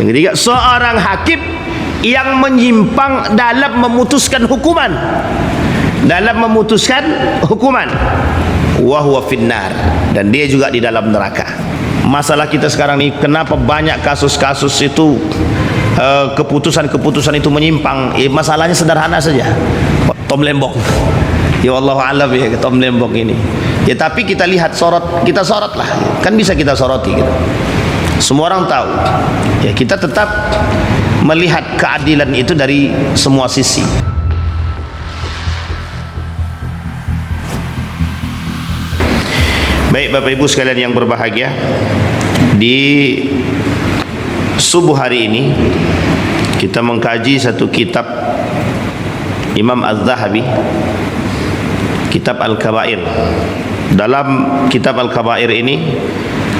Yang ketiga, seorang hakim yang menyimpang dalam memutuskan hukuman, wa huwa finnar, dan dia juga di dalam neraka. Masalah kita sekarang ini, kenapa banyak kasus-kasus itu keputusan-keputusan itu menyimpang? Masalahnya sederhana saja, Tom Lembong. Ya Allah alam ya Tom Lembong ini. Ya tapi kita lihat kita sorot lah, kan bisa kita soroti gitu. Semua orang tahu. Ya kita tetap melihat keadilan itu dari semua sisi. Baik Bapak Ibu sekalian yang berbahagia, di subuh hari ini kita mengkaji satu kitab Imam Az-Zahabi, kitab Al-Kabair. Dalam kitab Al-Kabair ini,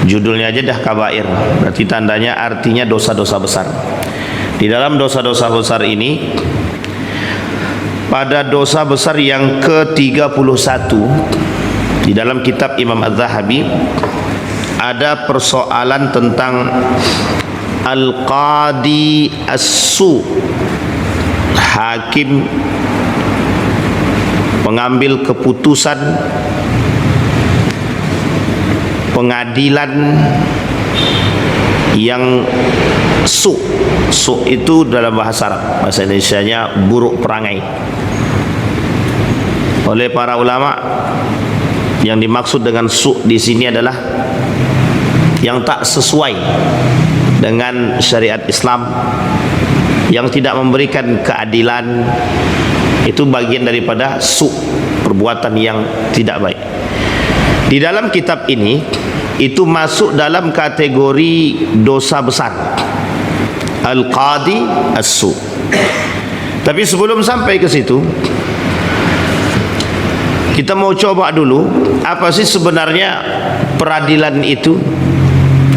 judulnya aja dah kabair, berarti tandanya artinya dosa-dosa besar. Di dalam dosa-dosa besar ini, pada dosa besar yang ke-31 di dalam kitab Imam Az-Zahabi ada persoalan tentang Al-Qadi As-Su, hakim mengambil keputusan pengadilan yang su itu dalam bahasa Arab, bahasa Indonesianya buruk perangai. Oleh para ulama, yang dimaksud dengan su di sini adalah yang tak sesuai dengan syariat Islam, yang tidak memberikan keadilan. Itu bagian daripada su, perbuatan yang tidak baik. Di dalam kitab ini itu masuk dalam kategori dosa besar, Al-Qadi As-Su. Tapi sebelum sampai ke situ, kita mau coba dulu apa sih sebenarnya peradilan itu,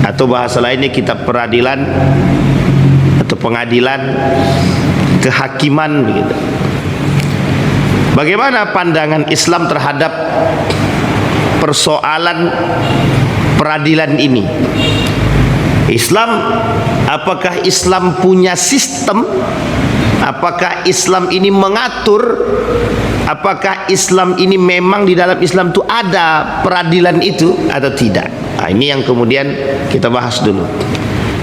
atau bahasa lainnya kitab peradilan atau pengadilan, kehakiman begitu. Bagaimana pandangan Islam terhadap persoalan peradilan ini? Apakah Islam punya sistem? Apakah Islam ini mengatur? Apakah Islam ini memang di dalam Islam itu ada peradilan itu atau tidak? Nah, ini yang kemudian kita bahas dulu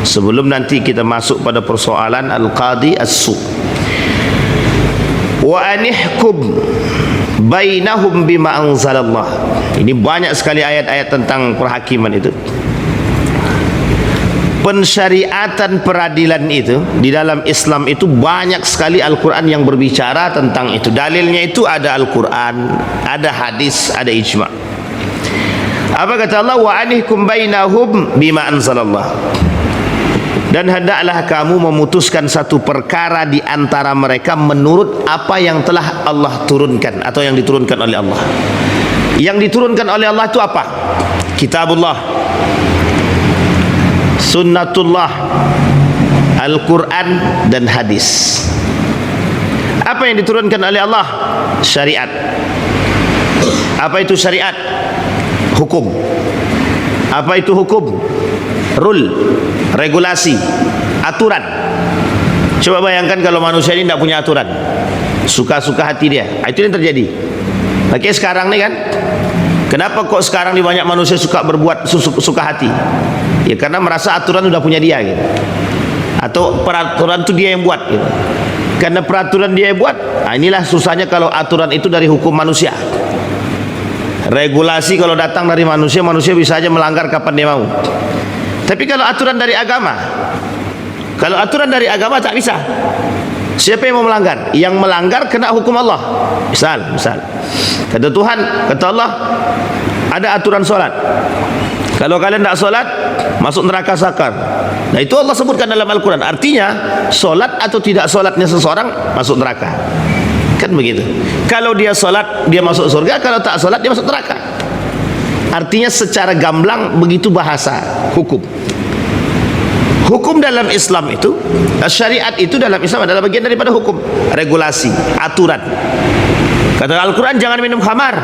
sebelum nanti kita masuk pada persoalan Al-Qadi As-Su. Wa anihkum bainahum bima anzalallah. Ini banyak sekali ayat-ayat tentang perhakiman itu. Pensyariatan peradilan itu di dalam Islam itu banyak sekali Al-Quran yang berbicara tentang itu. Dalilnya itu ada Al-Quran, ada hadis, ada ijma'. Apa kata Allah? Wa anihkum bainahum bima anzalallah. Dan hendaklah kamu memutuskan satu perkara di antara mereka menurut apa yang telah Allah turunkan atau yang diturunkan oleh Allah. Yang diturunkan oleh Allah itu apa? Kitabullah, Sunnatullah, Al-Quran dan hadis. Apa yang diturunkan oleh Allah? Syariat. Apa itu syariat? Hukum. Apa itu hukum? Rule, regulasi, aturan. Coba bayangkan kalau manusia ini tidak punya aturan, suka-suka hati dia. Itu yang terjadi. Oke, sekarang nih kan, kenapa kok sekarang di banyak manusia suka berbuat suka hati? Ya karena merasa aturan sudah punya dia gitu. Atau peraturan itu dia yang buat gitu. Karena peraturan dia yang buat, nah inilah susahnya kalau aturan itu dari hukum manusia. Regulasi kalau datang dari manusia, manusia bisa aja melanggar kapan dia mau. Tapi kalau aturan dari agama, tak bisa. Siapa yang mau melanggar? Yang melanggar kena hukum Allah. Misal kata Tuhan, kata Allah, ada aturan solat. Kalau kalian tidak solat, masuk neraka sakar. Nah itu Allah sebutkan dalam Al-Quran. Artinya solat atau tidak solatnya seseorang masuk neraka. Kan begitu. Kalau dia solat, dia masuk surga. Kalau tak solat, dia masuk neraka. Artinya secara gamblang begitu bahasa hukum. Hukum dalam Islam itu, syariat itu dalam Islam adalah bagian daripada hukum, regulasi, aturan. Kata Al-Quran, jangan minum khamar.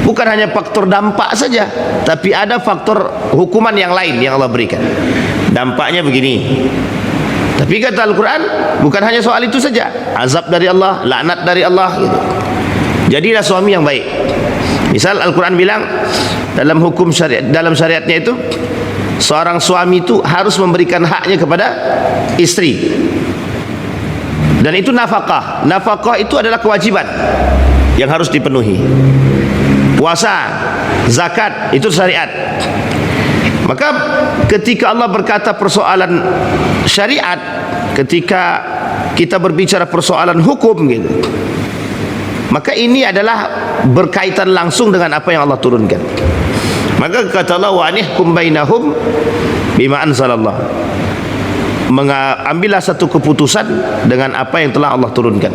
Bukan hanya faktor dampak saja, tapi ada faktor hukuman yang lain yang Allah berikan. dampaknya begini. Tapi kata Al-Quran, bukan hanya soal itu saja. Azab dari Allah, laknat dari Allah gitu. Jadilah suami yang baik. Misal Al-Quran bilang dalam hukum syariat, dalam syariatnya itu, seorang suami itu harus memberikan haknya kepada istri. Dan itu nafkah. Nafkah itu adalah kewajiban yang harus dipenuhi. Puasa, zakat, itu syariat. Maka ketika Allah berkata persoalan syariat, ketika kita berbicara persoalan hukum gitu, maka ini adalah berkaitan langsung dengan apa yang Allah turunkan. Maka kata Allah, wa anihkum bainahum bima anzalallah. Ambillah satu keputusan dengan apa yang telah Allah turunkan.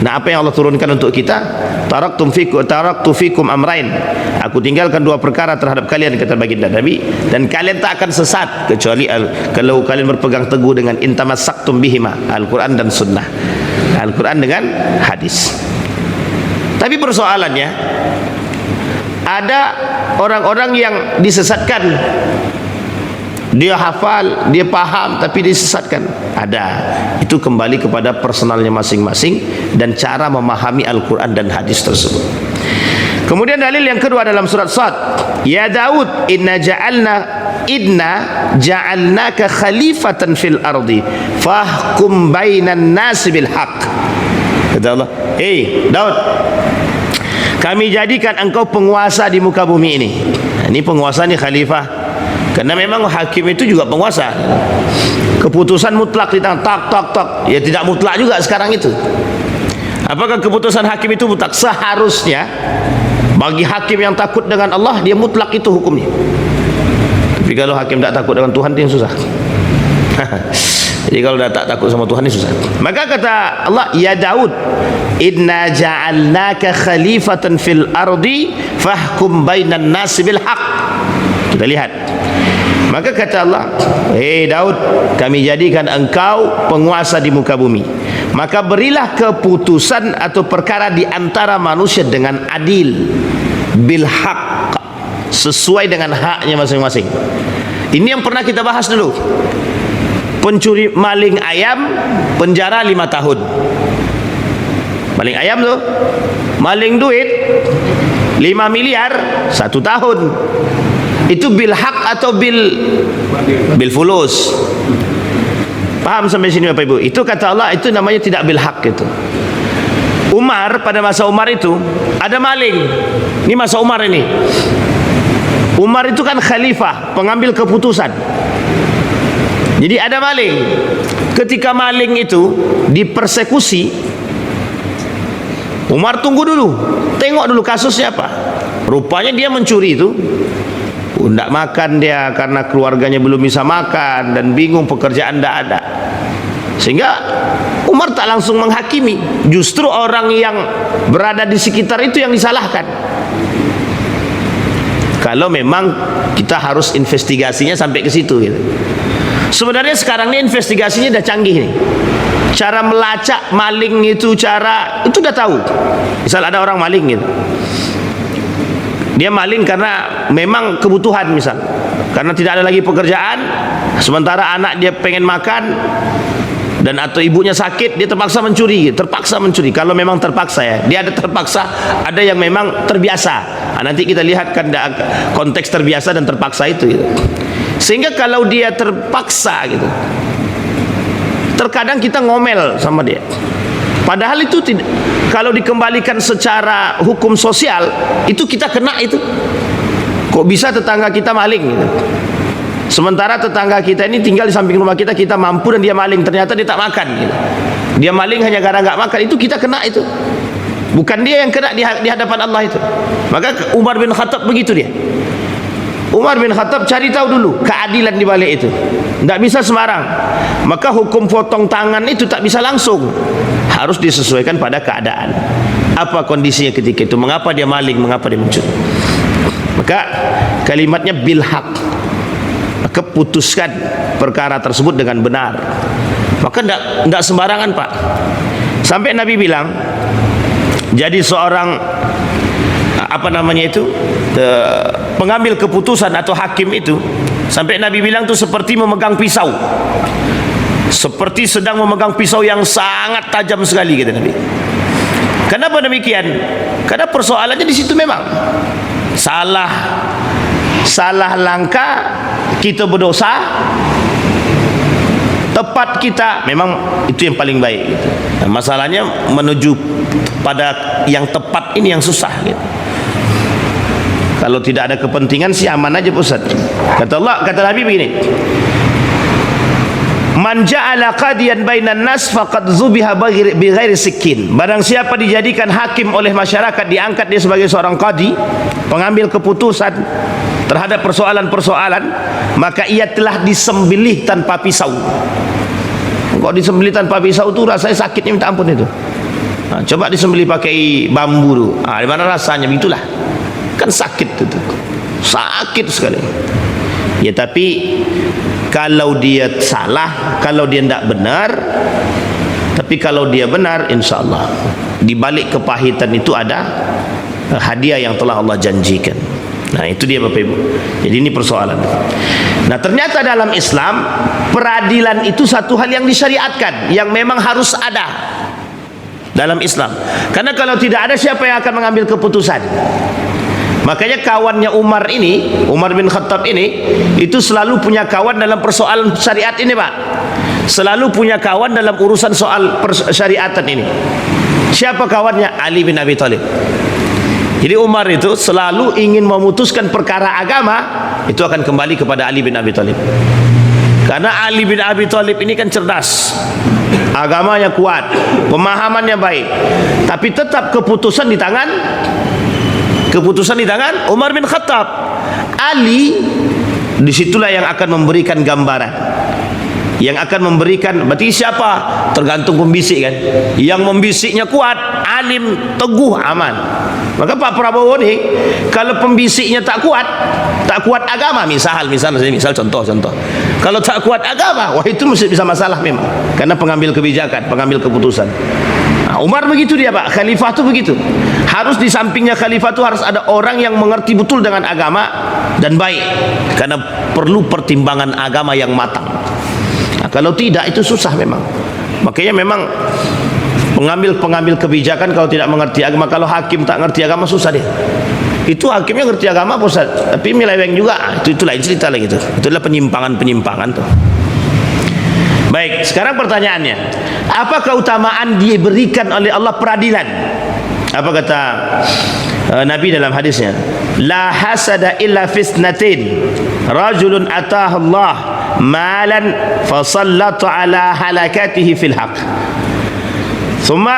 Nah, apa yang Allah turunkan untuk kita? Taraktu fikum amrain. Aku tinggalkan dua perkara terhadap kalian, kata baginda Nabi, dan kalian tak akan sesat kecuali kalau kalian berpegang teguh dengan intamassaktum bihima, Al-Quran dan Sunnah, Al-Quran dengan hadis. Tapi persoalannya, ada orang-orang yang disesatkan. Dia hafal, dia paham, tapi disesatkan. Ada. Itu kembali kepada personalnya masing-masing dan cara memahami Al-Quran dan hadis tersebut. Kemudian dalil yang kedua dalam surat Sad, ya Daud, inna ja'alnaka khalifatan fil ardi fahkum bainan nasi bil haq. Kata Allah, Daud, kami jadikan engkau penguasa di muka bumi ini. Ini penguasa, ni khalifah. Karena memang hakim itu juga penguasa. Keputusan mutlak di tangan, tak. Ya tidak mutlak juga sekarang itu. Apakah keputusan hakim itu mutlak? Seharusnya bagi hakim yang takut dengan Allah, dia mutlak itu hukumnya. Tapi kalau hakim tak takut dengan Tuhan, dia susah. Jadi kalau dah tak takut sama Tuhan, ini susah. Maka kata Allah, ya Daud, inna ja'alnaka khalifatan fil ardi fahkum bainan nasi bil haq. Kita lihat. Maka kata Allah, Daud, kami jadikan engkau penguasa di muka bumi. Maka berilah keputusan atau perkara di antara manusia dengan adil, bil haq, sesuai dengan haknya masing-masing. Ini yang pernah kita bahas dulu. Pencuri maling ayam, penjara 5 tahun. Maling ayam tu, maling duit 5 miliar 1 tahun. Itu bil haq atau bil fulus? Paham sampai sini Bapak Ibu? Itu kata Allah, itu namanya tidak bil haq itu. Umar, pada masa Umar itu ada maling. Ini masa Umar ini. Umar itu kan khalifah, pengambil keputusan. Jadi ada maling. Ketika maling itu dipersekusi, Umar tunggu dulu, tengok dulu kasusnya apa. Rupanya dia mencuri itu, tidak makan dia karena keluarganya belum bisa makan dan bingung, pekerjaan tidak ada. Sehingga Umar tak langsung menghakimi, justru orang yang berada di sekitar itu yang disalahkan. Kalau memang kita harus investigasinya sampai ke situ gitu. Sebenarnya sekarang ini investigasinya dah canggih nih. Cara melacak maling itu, cara itu dah tahu. Misal ada orang maling gitu, dia maling karena memang kebutuhan, misal karena tidak ada lagi pekerjaan, sementara anak dia pengen makan, dan atau ibunya sakit, dia terpaksa mencuri. Kalau memang terpaksa ya, dia ada terpaksa, ada yang memang terbiasa. Nanti kita lihat kan konteks terbiasa dan terpaksa itu gitu. Sehingga kalau dia terpaksa gitu, terkadang kita ngomel sama dia. Padahal itu tidak, kalau dikembalikan secara hukum sosial, itu kita kena itu. Kok bisa tetangga kita maling gitu? Sementara tetangga kita ini tinggal di samping rumah kita, kita mampu dan dia maling, ternyata dia tak makan gitu. Dia maling hanya gara nggak makan, itu kita kena itu. Bukan dia yang kena di hadapan Allah itu. Maka Umar bin Khattab begitu dia. Umar bin Khattab cari tahu dulu keadilan di balik itu. Tidak bisa sembarang. Maka hukum potong tangan itu tak bisa langsung, harus disesuaikan pada keadaan. Apa kondisinya ketika itu? Mengapa dia maling? Mengapa dia mencuri? Maka kalimatnya bil haq. Maka putuskan perkara tersebut dengan benar. Maka tidak sembarangan Pak. Sampai Nabi bilang, jadi seorang pengambil keputusan atau hakim itu Sampai Nabi bilang tu seperti memegang pisau, seperti sedang memegang pisau yang sangat tajam sekali, kata Nabi. Kenapa demikian? Karena persoalannya di situ memang salah langkah kita berdosa, tepat kita memang itu yang paling baik gitu. Dan masalahnya menuju pada yang tepat ini yang susah gitu. Kalau tidak ada kepentingan sih aman aja Ustaz. Kata Allah, kata Nabi begini, man ja'ala qadiyan bainan nas faqad zubiha bighairi sikin. Barang siapa dijadikan hakim oleh masyarakat, diangkat dia sebagai seorang qadi, pengambil keputusan terhadap persoalan-persoalan, maka ia telah disembelih tanpa pisau. Kalau disembelih tanpa pisau tu rasanya sakitnya minta ampun itu. Coba disembelih pakai bambu tu, di mana rasanya? Begitulah, kan sakit itu, sakit sekali. Ya tapi kalau dia salah, kalau dia tidak benar, tapi kalau dia benar, insya Allah di balik kepahitan itu ada hadiah yang telah Allah janjikan. Nah itu dia Bapak Ibu. Jadi ini persoalan. Nah ternyata dalam Islam peradilan itu satu hal yang disyariatkan, yang memang harus ada dalam Islam. Karena kalau tidak ada, siapa yang akan mengambil keputusan? Makanya kawannya Umar ini, Umar bin Khattab ini, itu selalu punya kawan dalam persoalan syariat ini Pak. Selalu punya kawan dalam urusan soal syariatan ini. Siapa kawannya? Ali bin Abi Thalib. Jadi Umar itu selalu ingin memutuskan perkara agama, itu akan kembali kepada Ali bin Abi Thalib. Karena Ali bin Abi Thalib ini kan cerdas, agamanya kuat, pemahamannya baik, tapi tetap keputusan di tangan Umar bin Khattab. Ali disitulah yang akan memberikan gambaran, yang akan memberikan, berarti siapa? Tergantung pembisik kan. Yang membisiknya kuat, alim, teguh, aman. Maka Pak Prabowo ni, kalau pembisiknya tak kuat agama, misal contoh. Kalau tak kuat agama, wah itu mesti bisa masalah memang. Karena pengambil kebijakan, pengambil keputusan. Nah, Umar begitu dia Pak, khalifah tu begitu. Harus di sampingnya khalifah tu harus ada orang yang mengerti betul dengan agama dan baik. Karena perlu pertimbangan agama yang matang. Nah, kalau tidak itu susah memang. Makanya memang pengambil kebijakan kalau tidak mengerti agama, kalau hakim tak mengerti agama susah dia. Itu hakimnya ngerti agama Ustaz, tapi meleweng juga. Itu lain cerita lagi itu. Itulah penyimpangan tuh. Baik, sekarang pertanyaannya, apa keutamaan diberikan oleh Allah peradilan? Apa kata Nabi dalam hadisnya? La hasada illa fisnatin, rajulun atahu Allah malan fasallatu ala halakatihi fil haq, thumma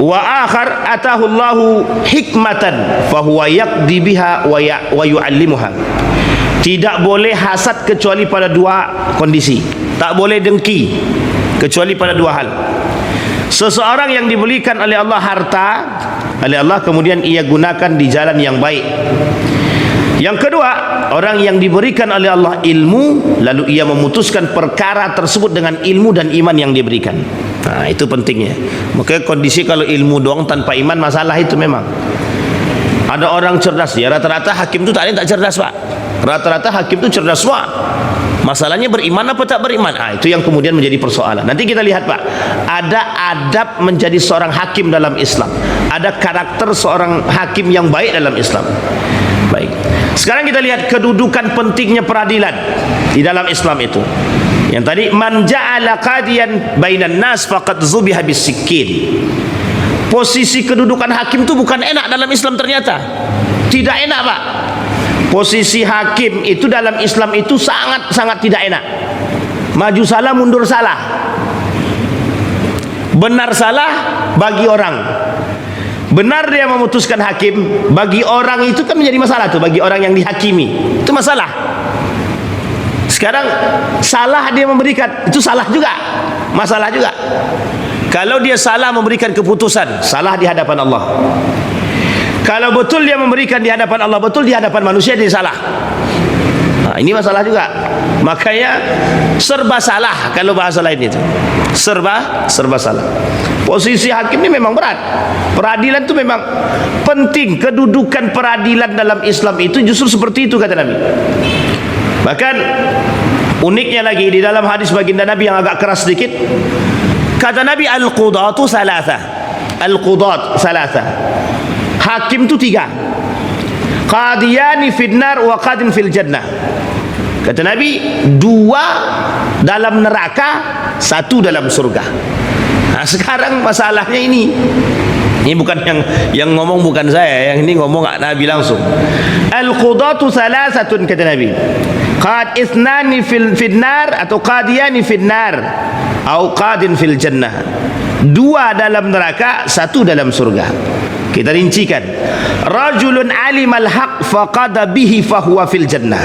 wa akhar atahu Allahu hikmatan fahuwa yaqdi biha wa yu'allimuha. Tidak boleh hasad kecuali pada dua kondisi. Tak boleh dengki kecuali pada dua hal. Seseorang yang diberikan oleh Allah harta oleh Allah, kemudian ia gunakan di jalan yang baik. Yang kedua, orang yang diberikan oleh Allah ilmu, lalu ia memutuskan perkara tersebut dengan ilmu dan iman yang diberikan. Nah, itu pentingnya. Makanya kondisi kalau ilmu doang tanpa iman, masalah itu memang. Ada orang cerdas, ya rata-rata hakim itu tak ada yang tak cerdas Pak. Rata-rata hakim itu cerdas semua. Masalahnya beriman apa tak beriman. Itu yang kemudian menjadi persoalan. Nanti kita lihat Pak, ada adab menjadi seorang hakim dalam Islam, ada karakter seorang hakim yang baik dalam Islam. Baik, sekarang kita lihat kedudukan pentingnya peradilan di dalam Islam itu. Yang tadi, man ja'ala qadiyan bainan nas faqad zubiha bisikin. Posisi kedudukan hakim itu bukan enak dalam Islam ternyata. Tidak enak Pak. Posisi hakim itu dalam Islam itu sangat tidak enak. Maju salah, mundur salah. Benar salah bagi orang. Benar dia memutuskan hakim, bagi orang itu kan menjadi masalah tuh, bagi orang yang dihakimi. Itu masalah. Sekarang salah dia memberikan, itu salah juga. Masalah juga. Kalau dia salah memberikan keputusan, salah di hadapan Allah. Kalau betul dia memberikan di hadapan Allah, betul di hadapan manusia, dia salah. Nah, ini masalah juga. Makanya serba salah kalau bahasa lain itu. Serba salah. Posisi hakim ini memang berat. Peradilan itu memang penting. Kedudukan peradilan dalam Islam itu justru seperti itu kata Nabi. Bahkan uniknya lagi di dalam hadis baginda Nabi yang agak keras sedikit, kata Nabi, al-qudatu salatha. Al-qudat salatha. Hakim itu 3. Qadiyani finnar wa qadin fil jannah. Kata Nabi, 2 dalam neraka, 1 dalam surga. Nah, sekarang masalahnya ini bukan yang ngomong bukan saya, yang ini ngomong Nabi langsung. Al-qudatu salasatun, kata Nabi. Qad ithnani fil nar atau qadiyani fil nar atau qadin fil jannah. 2 dalam neraka, 1 dalam surga. Kita rincikan. Rajulun alimal haq faqada bihi fahuwa fil jannah.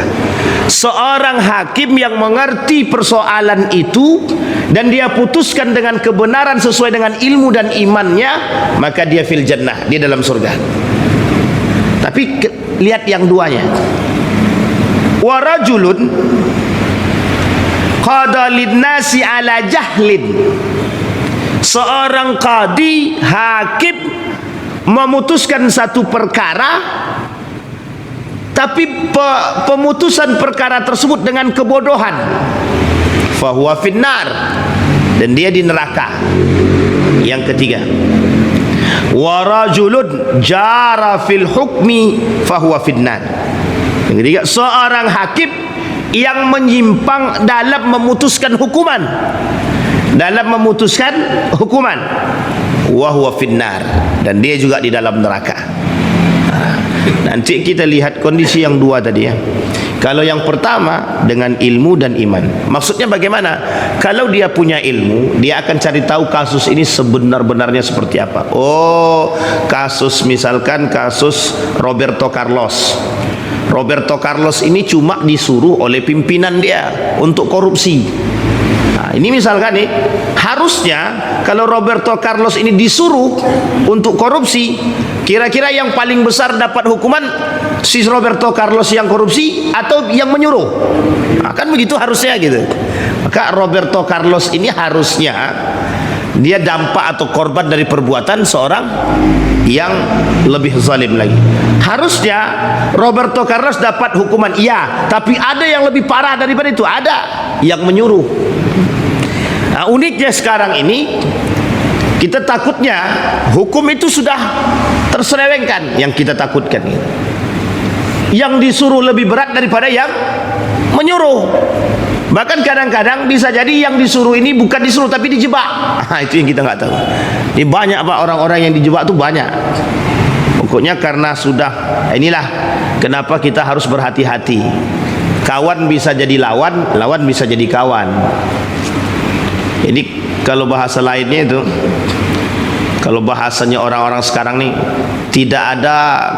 Seorang hakim yang mengerti persoalan itu dan dia putuskan dengan kebenaran sesuai dengan ilmu dan imannya, maka dia fil jannah, dia dalam surga. Tapi lihat yang 2-nya. Wa rajulun qada lin-nasi ala jahlin. Seorang qadi, hakim, memutuskan satu perkara, tapi pemutusan perkara tersebut dengan kebodohan, fahuwa finnar, dan dia di neraka. Yang ketiga, wa rajulun jara fil hukmi fahuwa finnar. Yang ketiga, seorang hakim yang menyimpang dalam memutuskan hukuman, wa huwa finnar, dan dia juga di dalam neraka. Nanti kita lihat kondisi yang 2 tadi ya. Kalau yang pertama dengan ilmu dan iman, maksudnya bagaimana? Kalau dia punya ilmu, dia akan cari tahu kasus ini sebenar-benarnya seperti apa. Oh, misalkan kasus Roberto Carlos. Roberto Carlos ini cuma disuruh oleh pimpinan dia untuk korupsi. Nah, ini misalkan nih, harusnya kalau Roberto Carlos ini disuruh untuk korupsi, kira-kira yang paling besar dapat hukuman si Roberto Carlos yang korupsi atau yang menyuruh? Nah, kan begitu harusnya gitu. Maka Roberto Carlos ini harusnya dia dampak atau korban dari perbuatan seorang yang lebih zalim lagi. Harusnya Roberto Carlos dapat hukuman, iya, tapi ada yang lebih parah daripada itu, ada yang menyuruh. Nah, uniknya sekarang ini kita takutnya hukum itu sudah terselewengkan. Yang kita takutkan, yang disuruh lebih berat daripada yang menyuruh. Bahkan kadang-kadang bisa jadi yang disuruh ini bukan disuruh tapi dijebak. Nah, itu yang kita nggak tahu. Ini banyak Pak, orang-orang yang dijebak itu banyak. Pokoknya karena sudah, inilah kenapa kita harus berhati-hati. Kawan bisa jadi lawan, lawan bisa jadi kawan. Jadi kalau bahasa lainnya itu, kalau bahasanya orang-orang sekarang nih, tidak ada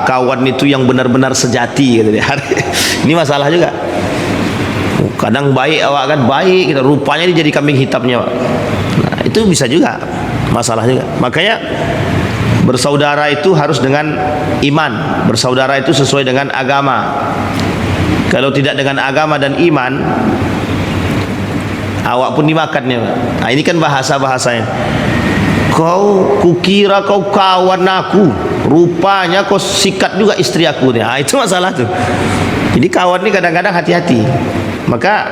kawan itu yang benar-benar sejati gitu. Ini masalah juga. Kadang baik awak kan baik, kita rupanya dia jadi kambing hitamnya, Pak. Nah, itu bisa juga, masalah juga. Makanya bersaudara itu harus dengan iman, bersaudara itu sesuai dengan agama. Kalau tidak dengan agama dan iman, awak pun dimakannya, Pak. Nah, ini kan bahasa-bahasanya. Kukira kau kawan aku, rupanya kau sikat juga istri aku. Nah, itu masalah tuh. Jadi kawan ini kadang-kadang hati-hati. Maka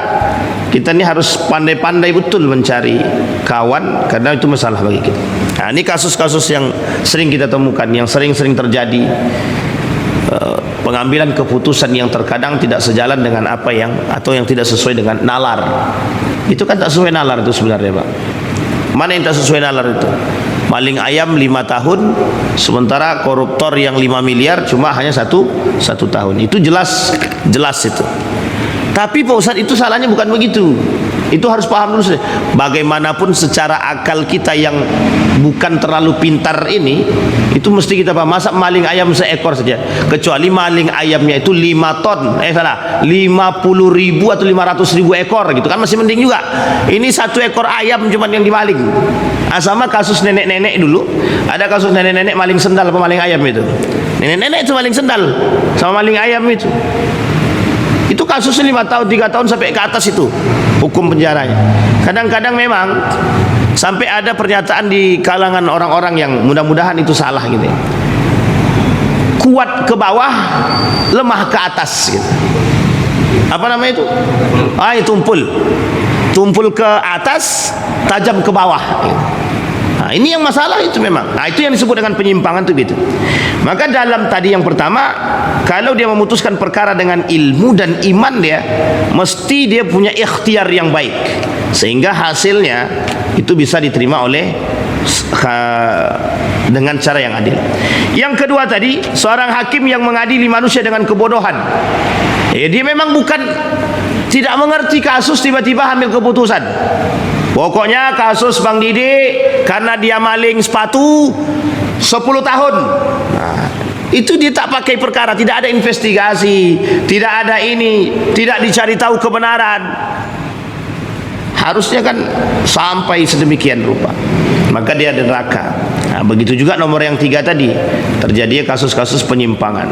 kita ini harus pandai-pandai betul mencari kawan, karena itu masalah bagi kita. Nah, ini kasus-kasus yang sering kita temukan, yang sering-sering terjadi, pengambilan keputusan yang terkadang tidak sejalan dengan apa yang, atau yang tidak sesuai dengan nalar. Itu kan tak sesuai nalar itu sebenarnya, Pak. Mana yang tak sesuai nalar itu? Maling ayam 5 tahun, sementara koruptor yang 5 miliar cuma hanya satu tahun. Itu jelas itu. Tapi Pak Ustadz, itu salahnya bukan begitu. Itu harus paham dulu. Bagaimanapun secara akal kita yang bukan terlalu pintar ini, itu mesti kita paham. Masa maling ayam seekor saja, kecuali maling ayamnya itu 5 ton, 50.000 atau 500.000 ekor gitu kan, masih mending juga. Ini 1 ekor ayam cuman yang dimaling. Nah, sama kasus nenek-nenek dulu, ada kasus nenek-nenek maling sendal apa maling ayam itu. Nenek-nenek itu maling sendal sama maling ayam itu. Itu kasusnya 5 tahun, 3 tahun sampai ke atas itu hukum penjaranya. Kadang-kadang memang sampai ada pernyataan di kalangan orang-orang yang mudah-mudahan itu salah gitu ya. Kuat ke bawah, lemah ke atas gitu. Apa namanya itu? Tumpul ke atas, tajam ke bawah. Nah, ini yang masalah itu memang. Nah, itu yang disebut dengan penyimpangan itu gitu. Maka dalam tadi yang pertama, kalau dia memutuskan perkara dengan ilmu dan iman dia, mesti dia punya ikhtiar yang baik, sehingga hasilnya itu bisa diterima oleh dengan cara yang adil. Yang kedua tadi, seorang hakim yang mengadili manusia dengan kebodohan. Dia memang tidak mengerti kasus, tiba-tiba ambil keputusan. Pokoknya kasus Bang Didi karena dia maling sepatu 10 tahun. Nah, itu dia tak pakai perkara, tidak ada investigasi, tidak ada ini, tidak dicari tahu kebenaran. Harusnya kan sampai sedemikian rupa, maka dia ada neraka. Nah, begitu juga nomor yang 3 tadi, terjadi kasus-kasus penyimpangan.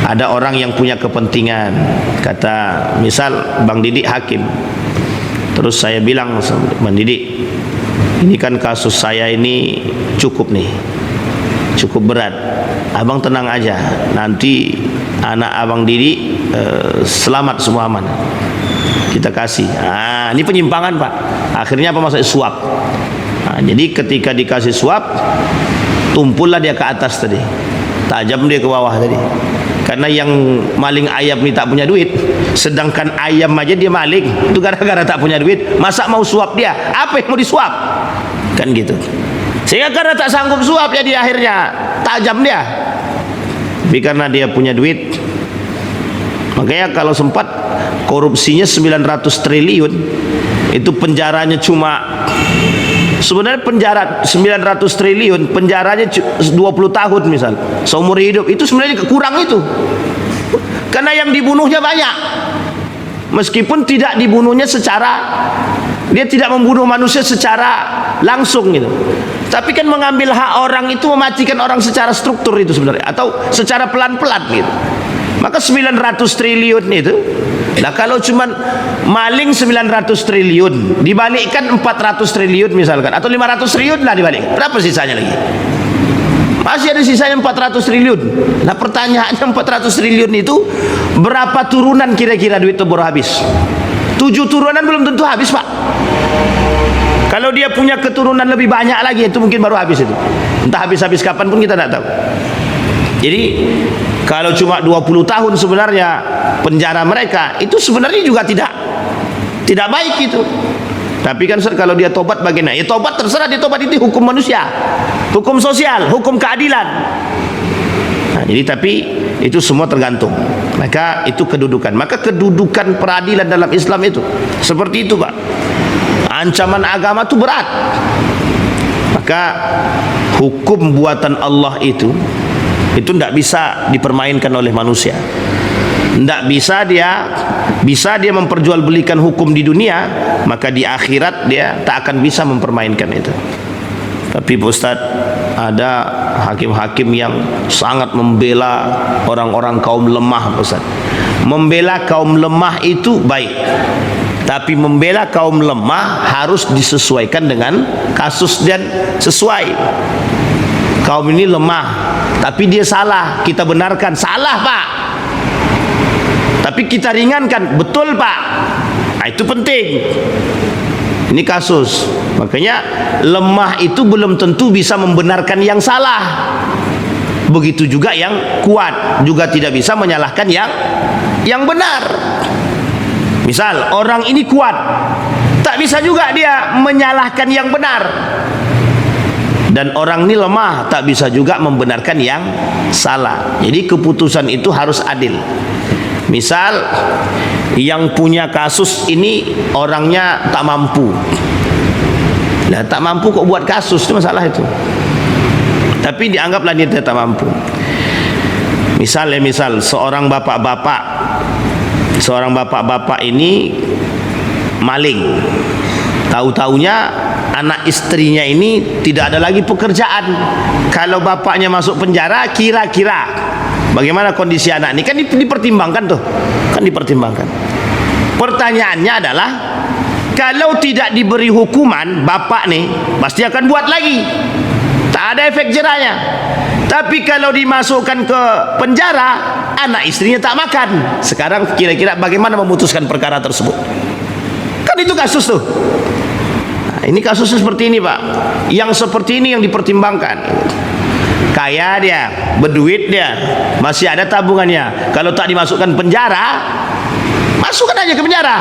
Ada orang yang punya kepentingan, kata misal Bang Didi hakim, terus saya bilang, Bang Didi, ini kan kasus saya ini cukup berat, abang tenang aja, nanti anak abang Didi selamat semua aman, kita kasih. Nah, ini penyimpangan Pak. Akhirnya apa, masuk suap. Nah, jadi ketika dikasih suap, tumpullah dia ke atas tadi, tajam dia ke bawah tadi. Karena yang maling ayam ini tak punya duit, sedangkan ayam aja dia maling, itu gara-gara tak punya duit, masa mau suap dia? Apa yang mau disuap? Kan gitu. Sehingga karena tak sanggup suap, jadi akhirnya tajam dia. Tapi karena dia punya duit, makanya kalau sempat korupsinya 900 triliun, itu penjaranya cuma, sebenarnya penjara 900 triliun, penjaranya 20 tahun misal, seumur hidup, itu sebenarnya kurang itu. Karena yang dibunuhnya banyak. Meskipun tidak dibunuhnya secara, dia tidak membunuh manusia secara langsung gitu. Tapi kan mengambil hak orang itu mematikan orang secara struktur itu sebenarnya, atau secara pelan-pelan gitu. Maka 900 triliun itu, nah kalau cuman maling 900 triliun dibalikkan 400 triliun misalkan, atau 500 triliun lah dibalik, berapa sisanya lagi? Masih ada sisanya 400 triliun. Nah pertanyaannya, 400 triliun itu berapa turunan kira-kira duit itu baru habis? 7 turunan belum tentu habis Pak. Kalau dia punya keturunan lebih banyak lagi, itu mungkin baru habis itu. Entah habis-habis kapan pun kita tidak tahu. Jadi kalau cuma 20 tahun sebenarnya penjara mereka, itu sebenarnya juga tidak baik itu. Tapi kan kalau dia tobat bagaimana? Ya tobat terserah, dia tobat, itu hukum manusia, hukum sosial, hukum keadilan. Nah, jadi tapi itu semua tergantung. Maka itu kedudukan. Maka kedudukan peradilan dalam Islam itu seperti itu Pak. Ancaman agama itu berat. Maka hukum buatan Allah itu tidak bisa dipermainkan oleh manusia. Tidak bisa dia memperjualbelikan hukum di dunia, maka di akhirat dia tak akan bisa mempermainkan itu. Tapi Pak Ustaz, ada hakim-hakim yang sangat membela orang-orang kaum lemah Pak Ustaz. Membela kaum lemah itu baik, tapi membela kaum lemah harus disesuaikan dengan kasus dan sesuai. Kaum ini lemah, tapi dia salah, kita benarkan, salah Pak, tapi kita ringankan, betul Pak. Nah, itu penting. Ini kasus. Makanya lemah itu belum tentu bisa membenarkan yang salah. Begitu juga yang kuat juga tidak bisa menyalahkan yang benar. Misal orang ini kuat, tak bisa juga dia menyalahkan yang benar. Dan orang ini lemah, tak bisa juga membenarkan yang salah. Jadi keputusan itu harus adil. Misal yang punya kasus ini orangnya tak mampu. Nah, tak mampu kok buat kasus, itu masalah itu. Tapi dianggaplah dia tak mampu. Misal seorang bapak-bapak ini maling. Tahu-taunya anak istrinya ini tidak ada lagi pekerjaan. Kalau bapaknya masuk penjara, kira-kira bagaimana kondisi anak ini? Kan dipertimbangkan tuh, kan dipertimbangkan. Pertanyaannya adalah, kalau tidak diberi hukuman, bapak nih pasti akan buat lagi, tak ada efek jerahnya. Tapi kalau dimasukkan ke penjara, anak istrinya tak makan. Sekarang kira-kira bagaimana memutuskan perkara tersebut? Kan itu kasus tuh. Nah, ini kasusnya seperti ini, Pak. Yang seperti ini yang dipertimbangkan. Kaya dia, berduit dia, masih ada tabungannya. Kalau tak dimasukkan penjara, masukkan aja ke penjara.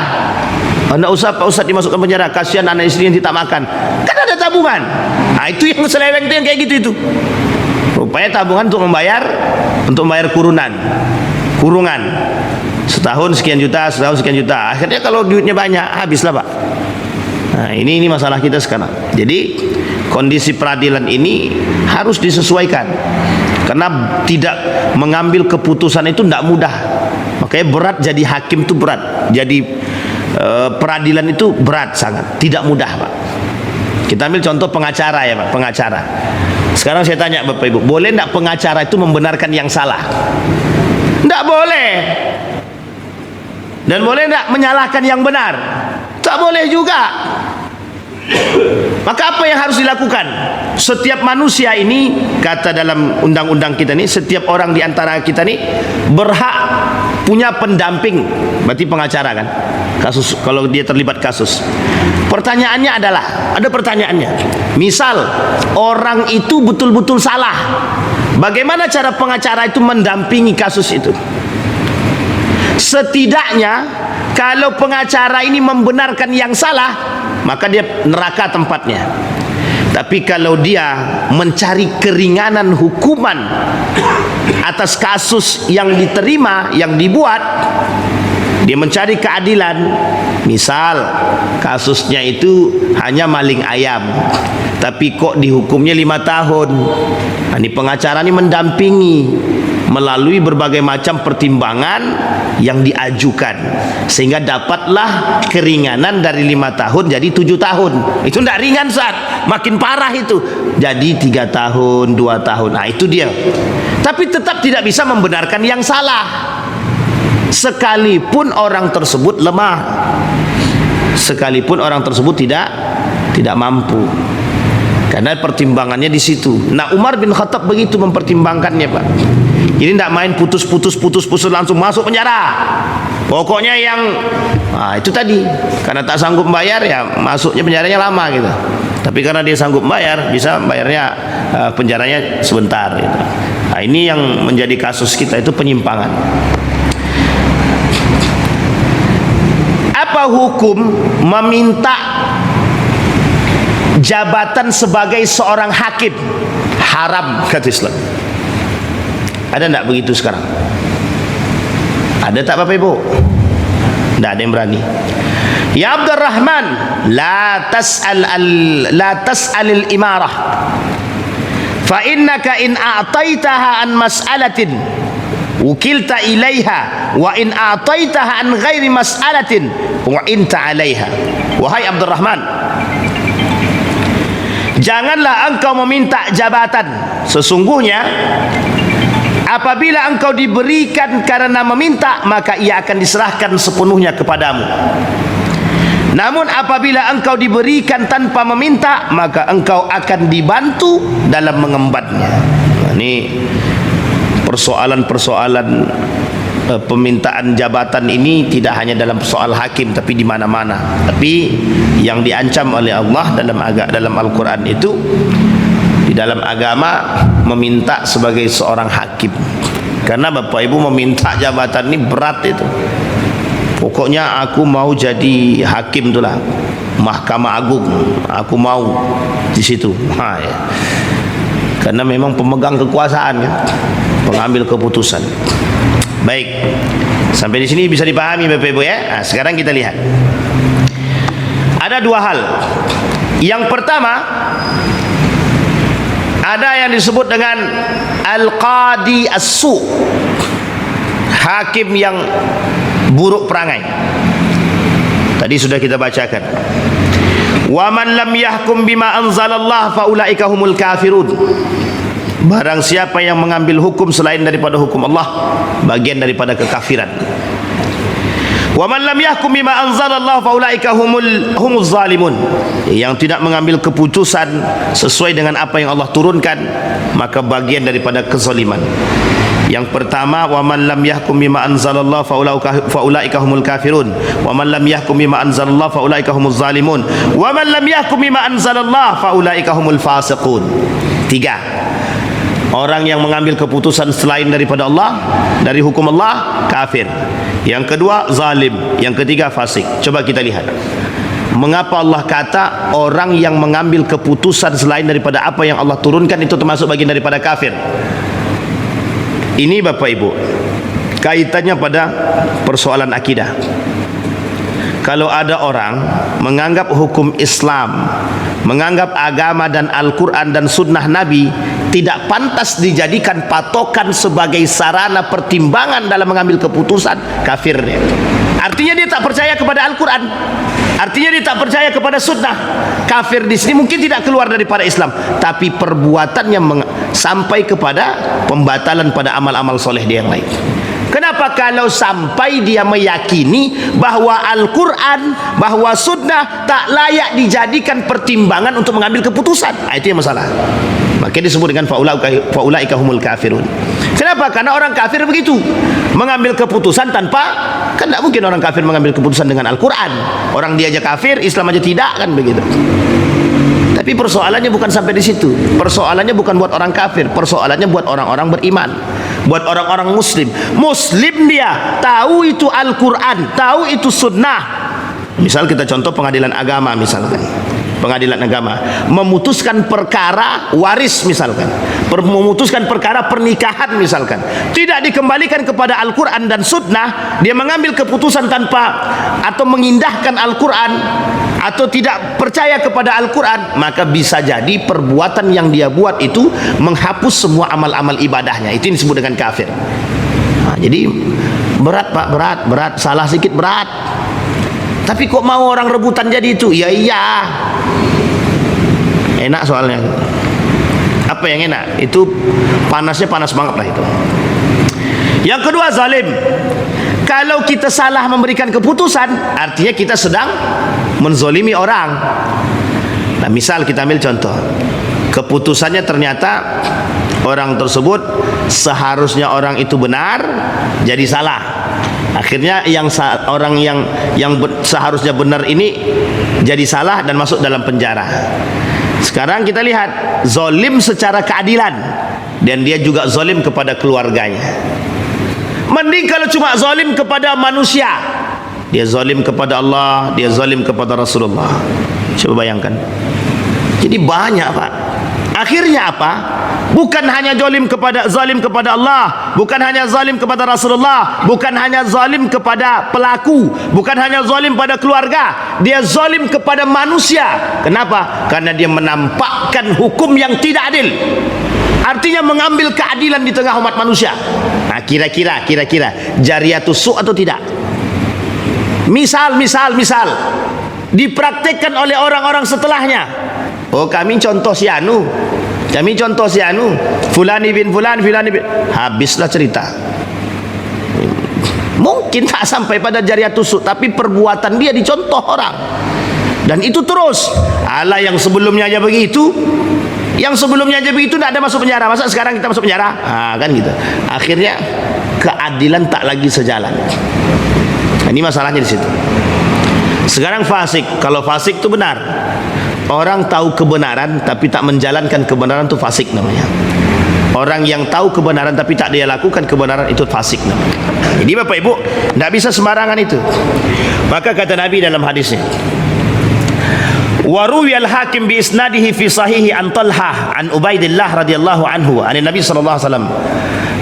Anda usah Pak Ustaz dimasukkan penjara, kasihan anak istri yang tidak makan. Kan ada tabungan. Nah, itu yang seleweng itu yang kayak gitu itu. Rupanya tabungan untuk membayar kurungan. Setahun sekian juta. Akhirnya kalau duitnya banyak, habislah, Pak. Nah, ini masalah kita sekarang. Jadi kondisi peradilan ini harus disesuaikan. Karena tidak mengambil keputusan itu tidak mudah. Makanya berat jadi hakim itu berat. Jadi peradilan itu berat sangat, tidak mudah, Pak. Kita ambil contoh pengacara ya, Pak, pengacara. Sekarang saya tanya Bapak Ibu, boleh tidak pengacara itu membenarkan yang salah? Tidak boleh. Dan boleh tidak menyalahkan yang benar? Tak boleh juga. Maka apa yang harus dilakukan? Setiap manusia ini, kata dalam undang-undang kita ini, setiap orang di antara kita ini berhak punya pendamping. Berarti pengacara kan? Kasus, kalau dia terlibat kasus. Pertanyaannya adalah, ada pertanyaannya. Misal orang itu betul-betul salah, bagaimana cara pengacara itu mendampingi kasus itu? Setidaknya kalau pengacara ini membenarkan yang salah, maka dia neraka tempatnya. Tapi kalau dia mencari keringanan hukuman atas kasus yang diterima, yang dibuat, dia mencari keadilan. Misal kasusnya itu hanya maling ayam, tapi kok dihukumnya 5 tahun. Nah, ini pengacara ini mendampingi melalui berbagai macam pertimbangan yang diajukan, sehingga dapatlah keringanan dari 5 tahun jadi 7 tahun. Itu tidak ringan, saat makin parah itu jadi 3 tahun, 2 tahun. Nah, itu dia. Tapi tetap tidak bisa membenarkan yang salah, sekalipun orang tersebut lemah, sekalipun orang tersebut tidak mampu. Karena pertimbangannya di situ. Nah, Umar bin Khattab begitu mempertimbangkannya, Pak. Jadi tidak main putus langsung masuk penjara. Pokoknya yang itu tadi, karena tak sanggup bayar ya masuknya penjaranya lama gitu. Tapi karena dia sanggup bayar, bisa bayarnya penjaranya sebentar gitu. Nah, ini yang menjadi kasus kita itu penyimpangan. Apa hukum meminta jabatan sebagai seorang hakim? Haram kata Islam. Ada tidak begitu sekarang? Ada tak Bapak Ibu? Tidak ada yang berani. Ya Abdurrahman, la tas'alil imarah, fa innaka in a'taitaha an mas'alatin wukilta ilaiha, wa in a'taitaha an ghairi mas'alatin wa inta 'alaiha. Wahai Abdurrahman, janganlah engkau meminta jabatan. Sesungguhnya apabila engkau diberikan karena meminta, maka ia akan diserahkan sepenuhnya kepadamu. Namun apabila engkau diberikan tanpa meminta, maka engkau akan dibantu dalam mengembannya. Nah, ini persoalan-persoalan pemintaan jabatan ini tidak hanya dalam soal hakim, tapi di mana-mana. Tapi yang diancam oleh Allah dalam Al-Quran itu, di dalam agama, meminta sebagai seorang hakim. Karena Bapak Ibu meminta jabatan ini berat itu. Pokoknya aku mau jadi hakim itulah, Mahkamah Agung, aku mau di situ. Ya. Karena memang pemegang kekuasaan ya, pengambil keputusan. Baik, sampai di sini bisa dipahami Bapak Ibu ya. Nah, sekarang kita lihat ada 2 hal. Yang pertama, ada yang disebut dengan al-qadi as-su, hakim yang buruk perangai. Tadi sudah kita bacakan. Wa man lam yahkum bima anzalallah fa ulaika humul kafirun. Barang siapa yang mengambil hukum selain daripada hukum Allah, bagian daripada kekafiran. Wa man lam yahkum bima anzalallahu faulaika humuz zalimun. Yang tidak mengambil keputusan sesuai dengan apa yang Allah turunkan, maka bagian daripada kezaliman. Yang pertama, wa man lam yahkum bima anzalallahu faulaika humul kafirun, wa man lam yahkum bima anzalallahu faulaika humuz zalimun, wa man lam yahkum bima anzalallahu faulaika humul fasiqun. 3. Orang yang mengambil keputusan selain daripada Allah, dari hukum Allah, kafir. Yang kedua, zalim. Yang ketiga, fasik. Coba kita lihat, mengapa Allah kata orang yang mengambil keputusan selain daripada apa yang Allah turunkan itu termasuk bagian daripada kafir. Ini Bapak Ibu, kaitannya pada persoalan akidah. Kalau ada orang menganggap hukum Islam, menganggap agama dan Al-Quran dan sunnah Nabi tidak pantas dijadikan patokan sebagai sarana pertimbangan dalam mengambil keputusan, kafir dia. Artinya dia tak percaya kepada Al-Quran, artinya dia tak percaya kepada sunnah. Kafir di sini mungkin tidak keluar daripada Islam, tapi perbuatannya sampai kepada pembatalan pada amal-amal soleh dia yang lain. Kenapa? Kalau sampai dia meyakini bahwa Al-Quran, bahwa sunnah tak layak dijadikan pertimbangan untuk mengambil keputusan, itu yang masalah. Makanya disebut dengan faulaika humul kafirun. Kenapa? Karena orang kafir begitu, mengambil keputusan tanpa, kan tidak mungkin orang kafir mengambil keputusan dengan Al-Quran. Orang dia aja kafir, Islam aja tidak, kan begitu. Tapi persoalannya bukan sampai di situ. Persoalannya bukan buat orang kafir, persoalannya buat orang-orang beriman, buat orang-orang muslim. Muslim dia tahu itu Al-Quran, tahu itu sunnah. Misal kita contoh pengadilan agama, misalkan pengadilan agama memutuskan perkara waris, misalkan memutuskan perkara pernikahan, misalkan tidak dikembalikan kepada Al-Quran dan sunnah, dia mengambil keputusan tanpa atau mengindahkan Al-Quran atau tidak percaya kepada Al-Quran, maka bisa jadi perbuatan yang dia buat itu menghapus semua amal-amal ibadahnya. Itu yang disebut dengan kafir. Jadi berat Pak, berat, salah sedikit berat. Tapi kok mau orang rebutan jadi itu? Ya iya, enak soalnya. Apa yang enak? Itu panasnya panas banget lah itu. Yang kedua, zalim. Kalau kita salah memberikan keputusan, artinya kita sedang menzolimi orang. Nah, misal kita ambil contoh, keputusannya ternyata orang tersebut seharusnya orang itu benar, jadi salah. Akhirnya orang yang seharusnya benar ini jadi salah dan masuk dalam penjara. Sekarang kita lihat, zalim secara keadilan, dan dia juga zalim kepada keluarganya. Mending kalau cuma zalim kepada manusia, dia zalim kepada Allah, dia zalim kepada Rasulullah. Coba bayangkan. Jadi banyak Pak. Akhirnya apa? Bukan hanya zalim kepada Allah, bukan hanya zalim kepada Rasulullah, bukan hanya zalim kepada pelaku, bukan hanya zalim pada keluarga, dia zalim kepada manusia. Kenapa? Karena dia menampakkan hukum yang tidak adil. Artinya mengambil keadilan di tengah umat manusia. Nah, kira-kira jariyatus su' atau tidak? Misal dipraktekkan oleh orang-orang setelahnya. Oh, kami contoh si anu, fulani bin fulan, habislah cerita. Mungkin tak sampai pada jariyatus su', tapi perbuatan dia dicontoh orang, dan itu terus. Ala yang sebelumnya aja begitu, tidak ada masuk penjara, masa sekarang kita masuk penjara? Kan gitu. Akhirnya keadilan tak lagi sejalan. Ini masalahnya di situ. Sekarang fasik. Kalau fasik itu benar, orang tahu kebenaran tapi tak menjalankan kebenaran, itu fasik namanya. Orang yang tahu kebenaran tapi tak dia lakukan kebenaran, itu fasik namanya. Jadi Bapak Ibu, tidak bisa sembarangan itu. Maka kata Nabi dalam hadisnya, wa ruwiyal hakim bi isnadihi fi sahihi an Talhah an Ubaidillah radhiyallahu anhu an Nabi sallallahu alaihi wasallam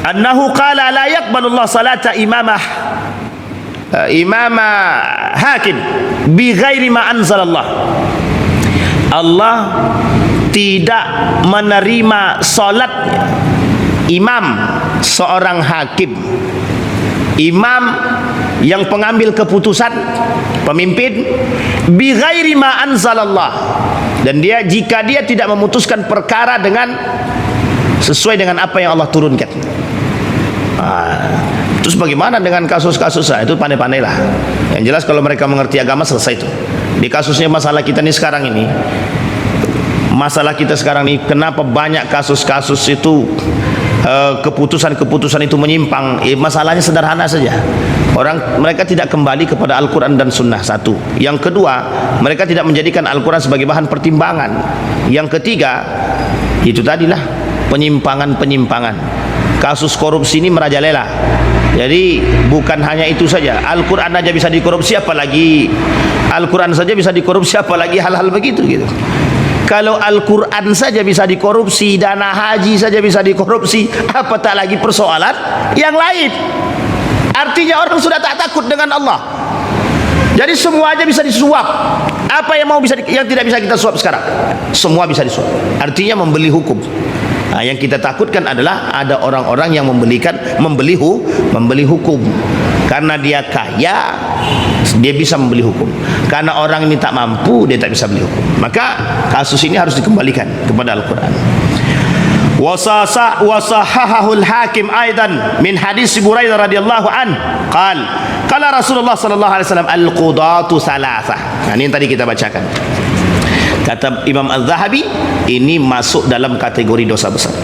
annahu qala la yaqbalu Allah salata imama hakim bi ghairi ma anzalallah. Allah tidak menerima salat imam, seorang hakim, imam yang pengambil keputusan, pemimpin, bi ghairi ma anzalallah, dan jika dia tidak memutuskan perkara dengan sesuai dengan apa yang Allah turunkan. Itu Terus bagaimana dengan kasus-kasus itu pandai-pandailah. Yang jelas kalau mereka mengerti agama selesai itu. Di kasusnya masalah kita nih sekarang ini, masalah kita sekarang ini, kenapa banyak kasus-kasus itu keputusan-keputusan itu menyimpang? Masalahnya sederhana saja. Mereka tidak kembali kepada Al-Quran dan Sunnah, satu. Yang kedua, mereka tidak menjadikan Al-Quran sebagai bahan pertimbangan. Yang ketiga, itu tadilah penyimpangan-penyimpangan. Kasus korupsi ini merajalela. Jadi bukan hanya itu saja, Al-Quran aja bisa dikorupsi, apalagi Al-Quran saja bisa dikorupsi, apalagi hal-hal begitu gitu. Kalau Al-Quran saja bisa dikorupsi, dana haji saja bisa dikorupsi, apatah lagi persoalan yang lain. Artinya orang sudah tak takut dengan Allah. Jadi semua aja bisa disuap. Apa yang yang tidak bisa kita suap sekarang, semua bisa disuap. Artinya membeli hukum. Nah, yang kita takutkan adalah ada orang-orang yang membeli hukum. Karena dia kaya, dia bisa membeli hukum. Karena orang ini tak mampu, dia tak bisa beli hukum. Maka kasus ini harus dikembalikan kepada Al-Quran. Wasahahul hakim aidan min hadis Buraidah radhiyallahu an qala Rasulullah sallallahu alaihi wasallam al-qudatu salasah. Nah, ini yang tadi kita bacakan. Kata Imam Az-Zahabi, ini masuk dalam kategori dosa besar.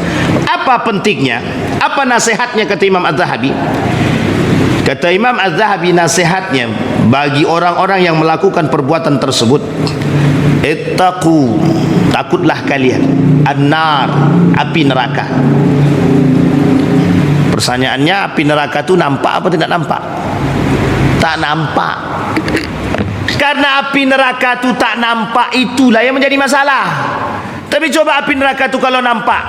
Apa pentingnya? Apa nasihatnya kata Imam Az-Zahabi? Kata Imam Az-Zahabi, nasihatnya bagi orang-orang yang melakukan perbuatan tersebut, ittaqu, takutlah kalian an-nar, api neraka. Pertanyaannya, api neraka itu nampak apa tidak nampak? Tak nampak. Karena api neraka itu tak nampak, itulah yang menjadi masalah. Tapi coba api neraka itu kalau nampak,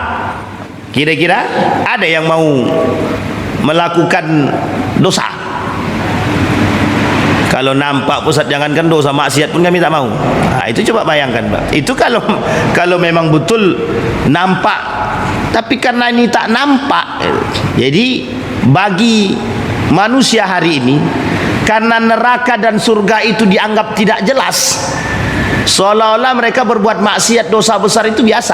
kira-kira ada yang mau melakukan dosa? Kalau nampak Ustaz, jangankan dosa, maksiat pun kami tak mau. Nah, itu coba bayangkan, Pak. Itu kalau memang betul nampak. Tapi karena ini tak nampak, jadi bagi manusia hari ini, karena neraka dan surga itu dianggap tidak jelas, seolah-olah mereka berbuat maksiat dosa besar itu biasa.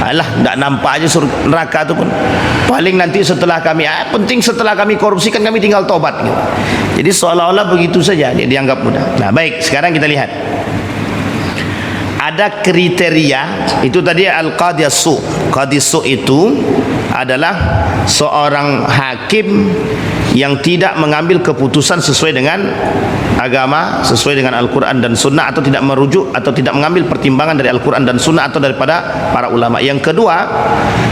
Alah, tidak nampak aja surga, neraka itu pun. Paling nanti setelah kami, penting setelah kami korupsi kan kami tinggal tobat gitu. Jadi seolah-olah begitu saja dia dianggap mudah. Nah baik, sekarang kita lihat. Ada kriteria, itu tadi al-qadhi as-su. Qadhi as-su itu adalah seorang hakim yang tidak mengambil keputusan sesuai dengan agama, sesuai dengan Al-Quran dan Sunnah, atau tidak merujuk atau tidak mengambil pertimbangan dari Al-Quran dan Sunnah atau daripada para ulama. Yang kedua,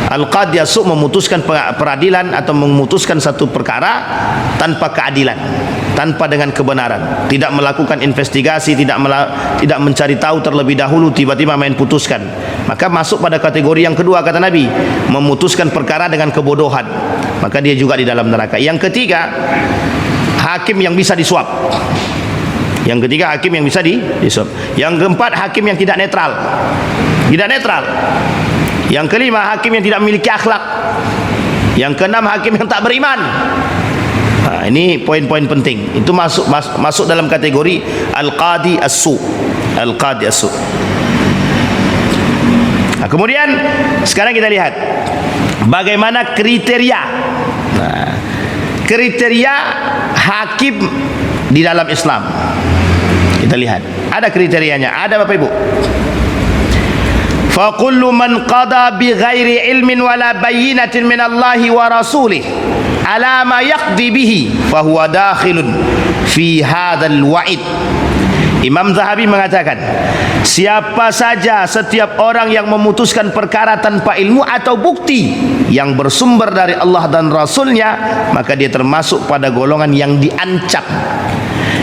al-qadhi as-su memutuskan peradilan atau memutuskan satu perkara tanpa keadilan, tanpa dengan kebenaran, tidak melakukan investigasi, tidak mencari tahu terlebih dahulu, tiba-tiba main putuskan. Maka masuk pada kategori yang kedua, kata Nabi, memutuskan perkara dengan kebodohan, maka dia juga di dalam neraka. Yang ketiga, hakim yang bisa disuap. Yang ketiga, hakim yang bisa disuap. Yang keempat, hakim yang tidak netral. Tidak netral. Yang kelima, hakim yang tidak memiliki akhlak. Yang keenam, hakim yang tak beriman. Nah, ini poin-poin penting. Itu masuk dalam kategori al-qadhi as-su. Al-qadhi as-su. Nah, kemudian sekarang kita lihat bagaimana kriteria. Nah, kriteria hakim di dalam Islam. Kita lihat, ada kriterianya, ada Bapak Ibu. Fa kullu man qada bi ghairi ilmin wala bayyinatin min Allah wa rasulih ala ma yaqdi bihi fa huwa dakhilun fi hadzal wa'id. Imam Zahabi mengatakan, siapa saja, setiap orang yang memutuskan perkara tanpa ilmu atau bukti yang bersumber dari Allah dan Rasulnya, maka dia termasuk pada golongan yang diancam.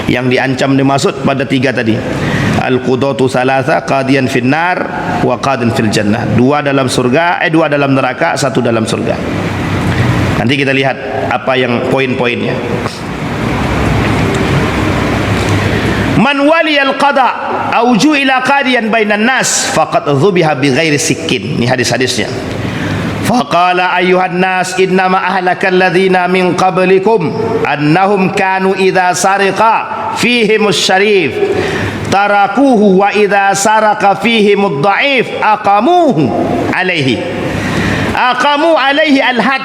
Yang diancam dimaksud pada tiga tadi. Al-qudatu salasa, qadiyan finnar wa qadin fil jannah. Dua dalam surga, dua dalam neraka, satu dalam surga. Nanti kita lihat apa yang poin-poinnya. Man wali al-qada au ju'ila qadiyan bainan nas faqad dhubiha bighairi sikkin. Ini hadis-hadisnya. Faqala ayyuhan nas innama ahlakal ladzina min qablikum annahum kanu idza sariqa fihimus syarif tarakuhu wa idza saraka fihimud dha'if aqamu alaihi al-had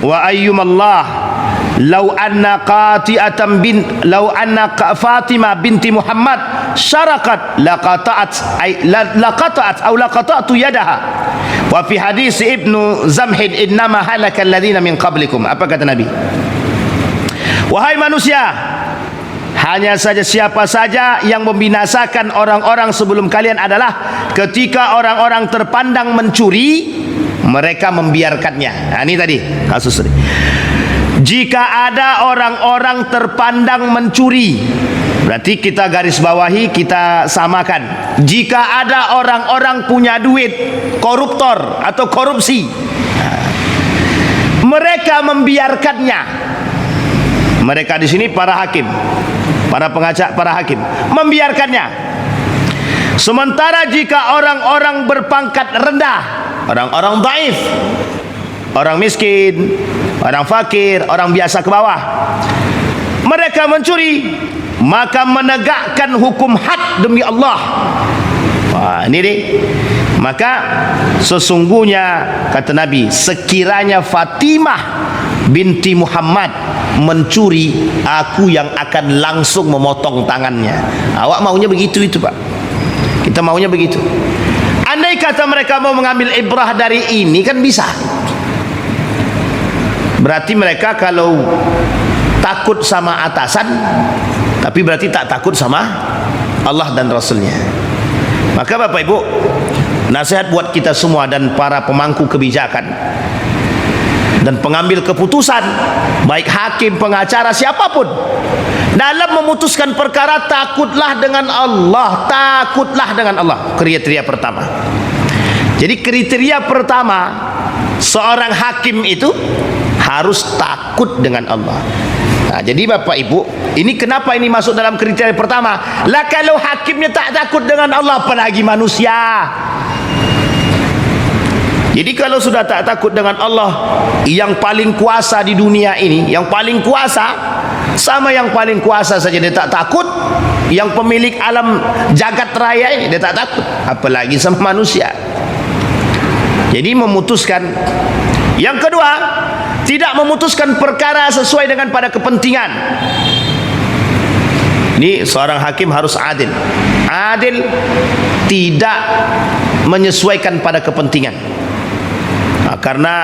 wa ayyumallah lau anna Fatimah binti Muhammad syarakat laqata'tu yadaha. Wa fi hadis Ibnu Zamhid innama halaka alladhina min qablikum. Apa kata Nabi? Wahai manusia, hanya saja siapa saja yang membinasakan orang-orang sebelum kalian adalah ketika orang-orang terpandang mencuri, mereka membiarkannya. Nah, ini tadi kasus tadi. Jika ada orang-orang terpandang mencuri, berarti kita garis bawahi, kita samakan. Jika ada orang-orang punya duit, koruptor atau korupsi, mereka membiarkannya. Mereka di sini para hakim, para pengacak, para hakim membiarkannya. Sementara jika orang-orang berpangkat rendah, orang-orang dhaif, orang miskin, orang fakir, orang biasa ke bawah, mereka mencuri, maka menegakkan hukum had demi Allah. Wah, ini deh. Maka sesungguhnya kata Nabi, sekiranya Fatimah binti Muhammad mencuri, aku yang akan langsung memotong tangannya. Awak maunya begitu itu, Pak? Kita maunya begitu. Andai kata mereka mau mengambil ibrah dari ini, kan bisa. Berarti mereka kalau takut sama atasan, tapi berarti tak takut sama Allah dan Rasulnya. Maka Bapak Ibu, nasihat buat kita semua dan para pemangku kebijakan dan pengambil keputusan, baik hakim, pengacara, siapapun, dalam memutuskan perkara, takutlah dengan Allah. Takutlah dengan Allah. Kriteria pertama. Jadi kriteria pertama seorang hakim itu harus takut dengan Allah. Nah, jadi Bapak Ibu, ini kenapa ini masuk dalam kriteria pertama? Lah kalau hakimnya tak takut dengan Allah, apalagi manusia. Jadi kalau sudah tak takut dengan Allah, yang paling kuasa di dunia ini, yang paling kuasa, sama yang paling kuasa saja dia tak takut, yang pemilik alam jagat raya ini dia tak takut, apalagi sama manusia. Jadi memutuskan. Yang kedua, tidak memutuskan perkara sesuai dengan pada kepentingan. Ini seorang hakim harus adil. Adil, tidak menyesuaikan pada kepentingan. Nah, karena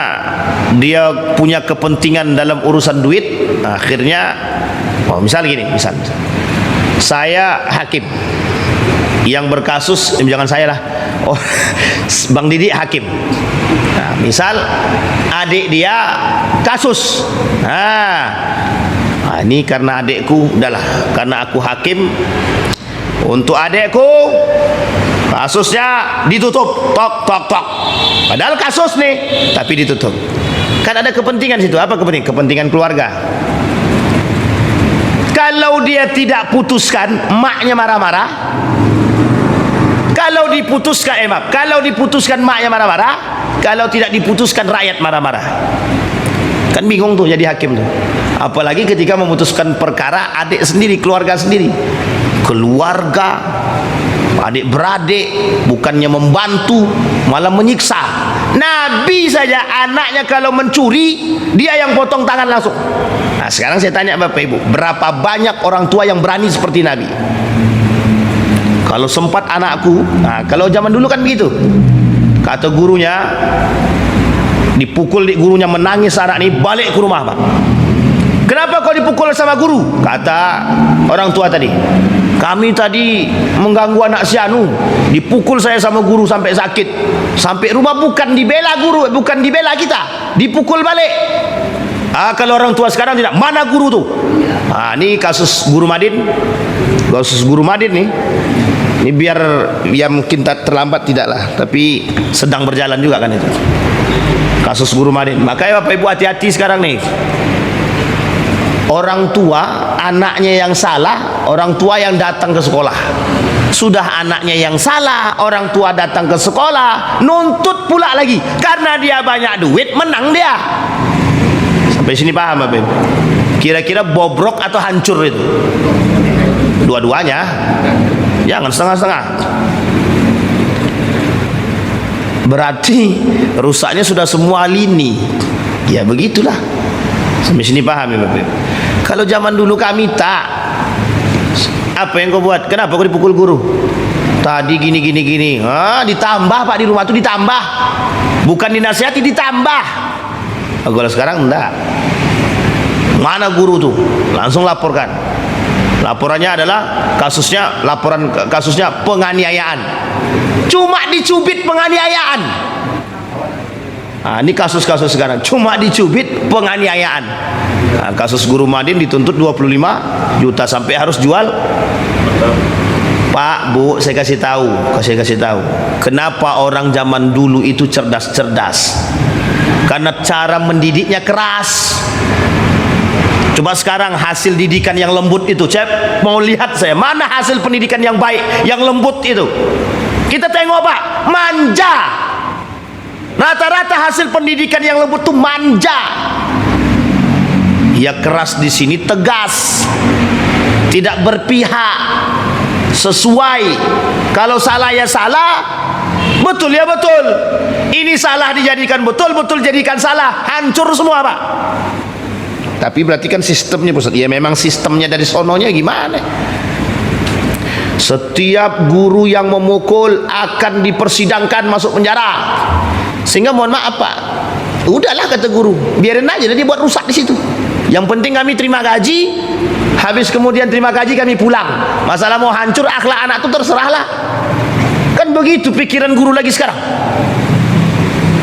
dia punya kepentingan dalam urusan duit, akhirnya misal gini, misal saya hakim yang berkasus, jangan saya lah, Bang Didi hakim. Nah, misal adik dia kasus, ini karena adikku, udahlah, karena aku hakim, untuk adikku kasusnya ditutup, tok tok tok. Padahal kasus nih, tapi ditutup. Kan ada kepentingan situ. Apa kepentingan? Kepentingan keluarga. Kalau dia tidak putuskan, maknya marah-marah. Kalau diputuskan, kalau diputuskan maknya marah-marah. Kalau tidak diputuskan, rakyat marah-marah. Kan bingung tuh jadi hakim tuh. Apalagi ketika memutuskan perkara adik sendiri, keluarga sendiri. Keluarga, adik beradik, bukannya membantu, malah menyiksa. Nabi saja anaknya kalau mencuri, dia yang potong tangan langsung. Nah, sekarang saya tanya Bapak Ibu, berapa banyak orang tua yang berani seperti Nabi? Kalau sempat anakku, kalau zaman dulu kan begitu. Kata gurunya, dipukul, gurunya menangis, anak ini balik ke rumah, Pak. Kenapa kau dipukul sama guru? Kata orang tua tadi, kami tadi mengganggu anak si Anu, dipukul saya sama guru sampai sakit, sampai rumah, bukan dibela guru, bukan dibela kita, dipukul balik. Kalau orang tua sekarang tidak, mana guru tuh? Ini kasus guru Madin, nih. Ini biar ya mungkin tak terlambat, tidaklah, tapi sedang berjalan juga kan itu kasus guru Madin. Makanya Bapak Ibu hati-hati sekarang nih. Orang tua anaknya yang salah, orang tua yang datang ke sekolah. Sudah anaknya yang salah, orang tua datang ke sekolah, nuntut pula lagi karena dia banyak duit, menang dia. Sampai sini paham Bapak Ibu? Kira-kira bobrok atau hancur itu? Dua-duanya. Jangan setengah-setengah. Berarti rusaknya sudah semua lini. Ya begitulah. Sampai sini paham ya Bapak Ibu? Kalau zaman dulu kami tak. Apa yang kau buat? Kenapa kau dipukul guru? Tadi gini. Ditambah Pak, di rumah itu ditambah. Bukan dinasihati, ditambah. Kalau sekarang enggak. Mana guru tuh? Langsung laporkan. Laporannya adalah kasusnya penganiayaan. Cuma dicubit penganiayaan. Nah, ini kasus-kasus sekarang. Cuma dicubit penganiayaan. Nah, kasus guru Madin dituntut 25 juta sampai harus jual. Pak, Bu, saya kasih tahu. Kenapa orang zaman dulu itu cerdas-cerdas? Karena cara mendidiknya keras. Coba sekarang hasil didikan yang lembut itu, Cep, mau lihat saya mana hasil pendidikan yang baik, yang lembut itu. Kita tengok Pak, manja. Rata-rata hasil pendidikan yang lembut itu manja. Ya keras di sini tegas, tidak berpihak, sesuai. Kalau salah ya salah, betul ya betul. Ini salah dijadikan betul, betul jadikan salah, hancur semua Pak. Tapi berarti kan sistemnya Ustaz. Ya memang sistemnya dari sononya gimana? Setiap guru yang memukul akan dipersidangkan masuk penjara. Sehingga mohon maaf Pak, udahlah kata guru, biarin aja dia buat rusak di situ. Yang penting kami terima gaji, habis kemudian terima gaji kami pulang. Masalah mau hancur akhlak anak itu terserahlah. Kan begitu pikiran guru lagi sekarang.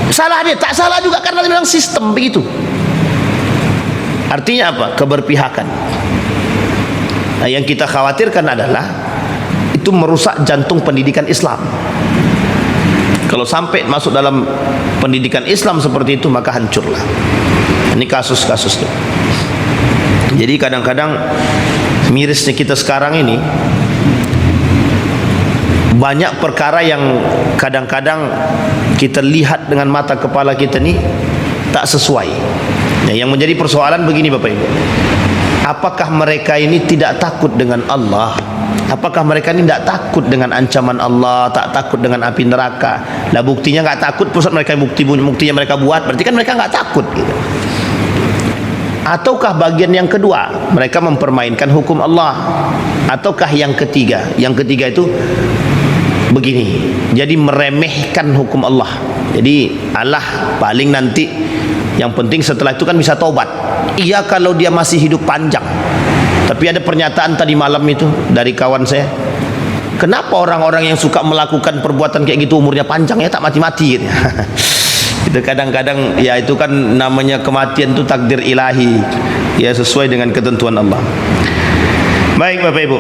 Salah dia, tak salah juga karena memang sistem begitu. Artinya apa? Keberpihakan. Nah, yang kita khawatirkan adalah itu merusak jantung pendidikan Islam. Kalau sampai masuk dalam pendidikan Islam seperti itu, maka hancurlah. Ini kasus-kasusnya. Jadi kadang-kadang mirisnya kita sekarang ini, banyak perkara yang kadang-kadang kita lihat dengan mata kepala kita ini tak sesuai. Yang menjadi persoalan begini Bapak Ibu, apakah mereka ini tidak takut dengan Allah? Apakah mereka ini tidak takut dengan ancaman Allah, tak takut dengan api neraka? Lah buktinya nggak takut, pusat mereka buktinya mereka buat, berarti kan mereka nggak takut gitu. Ataukah bagian yang kedua, mereka mempermainkan hukum Allah? Ataukah yang ketiga? Yang ketiga itu begini, jadi meremehkan hukum Allah. Jadi Allah paling nanti, yang penting setelah itu kan bisa taubat. Iya kalau dia masih hidup panjang. Tapi ada pernyataan tadi malam itu dari kawan saya, kenapa orang-orang yang suka melakukan perbuatan kayak gitu umurnya panjang ya, tak mati-mati gitu. Itu kadang-kadang ya itu kan namanya kematian itu takdir ilahi, ya sesuai dengan ketentuan Allah. Baik Bapak Ibu,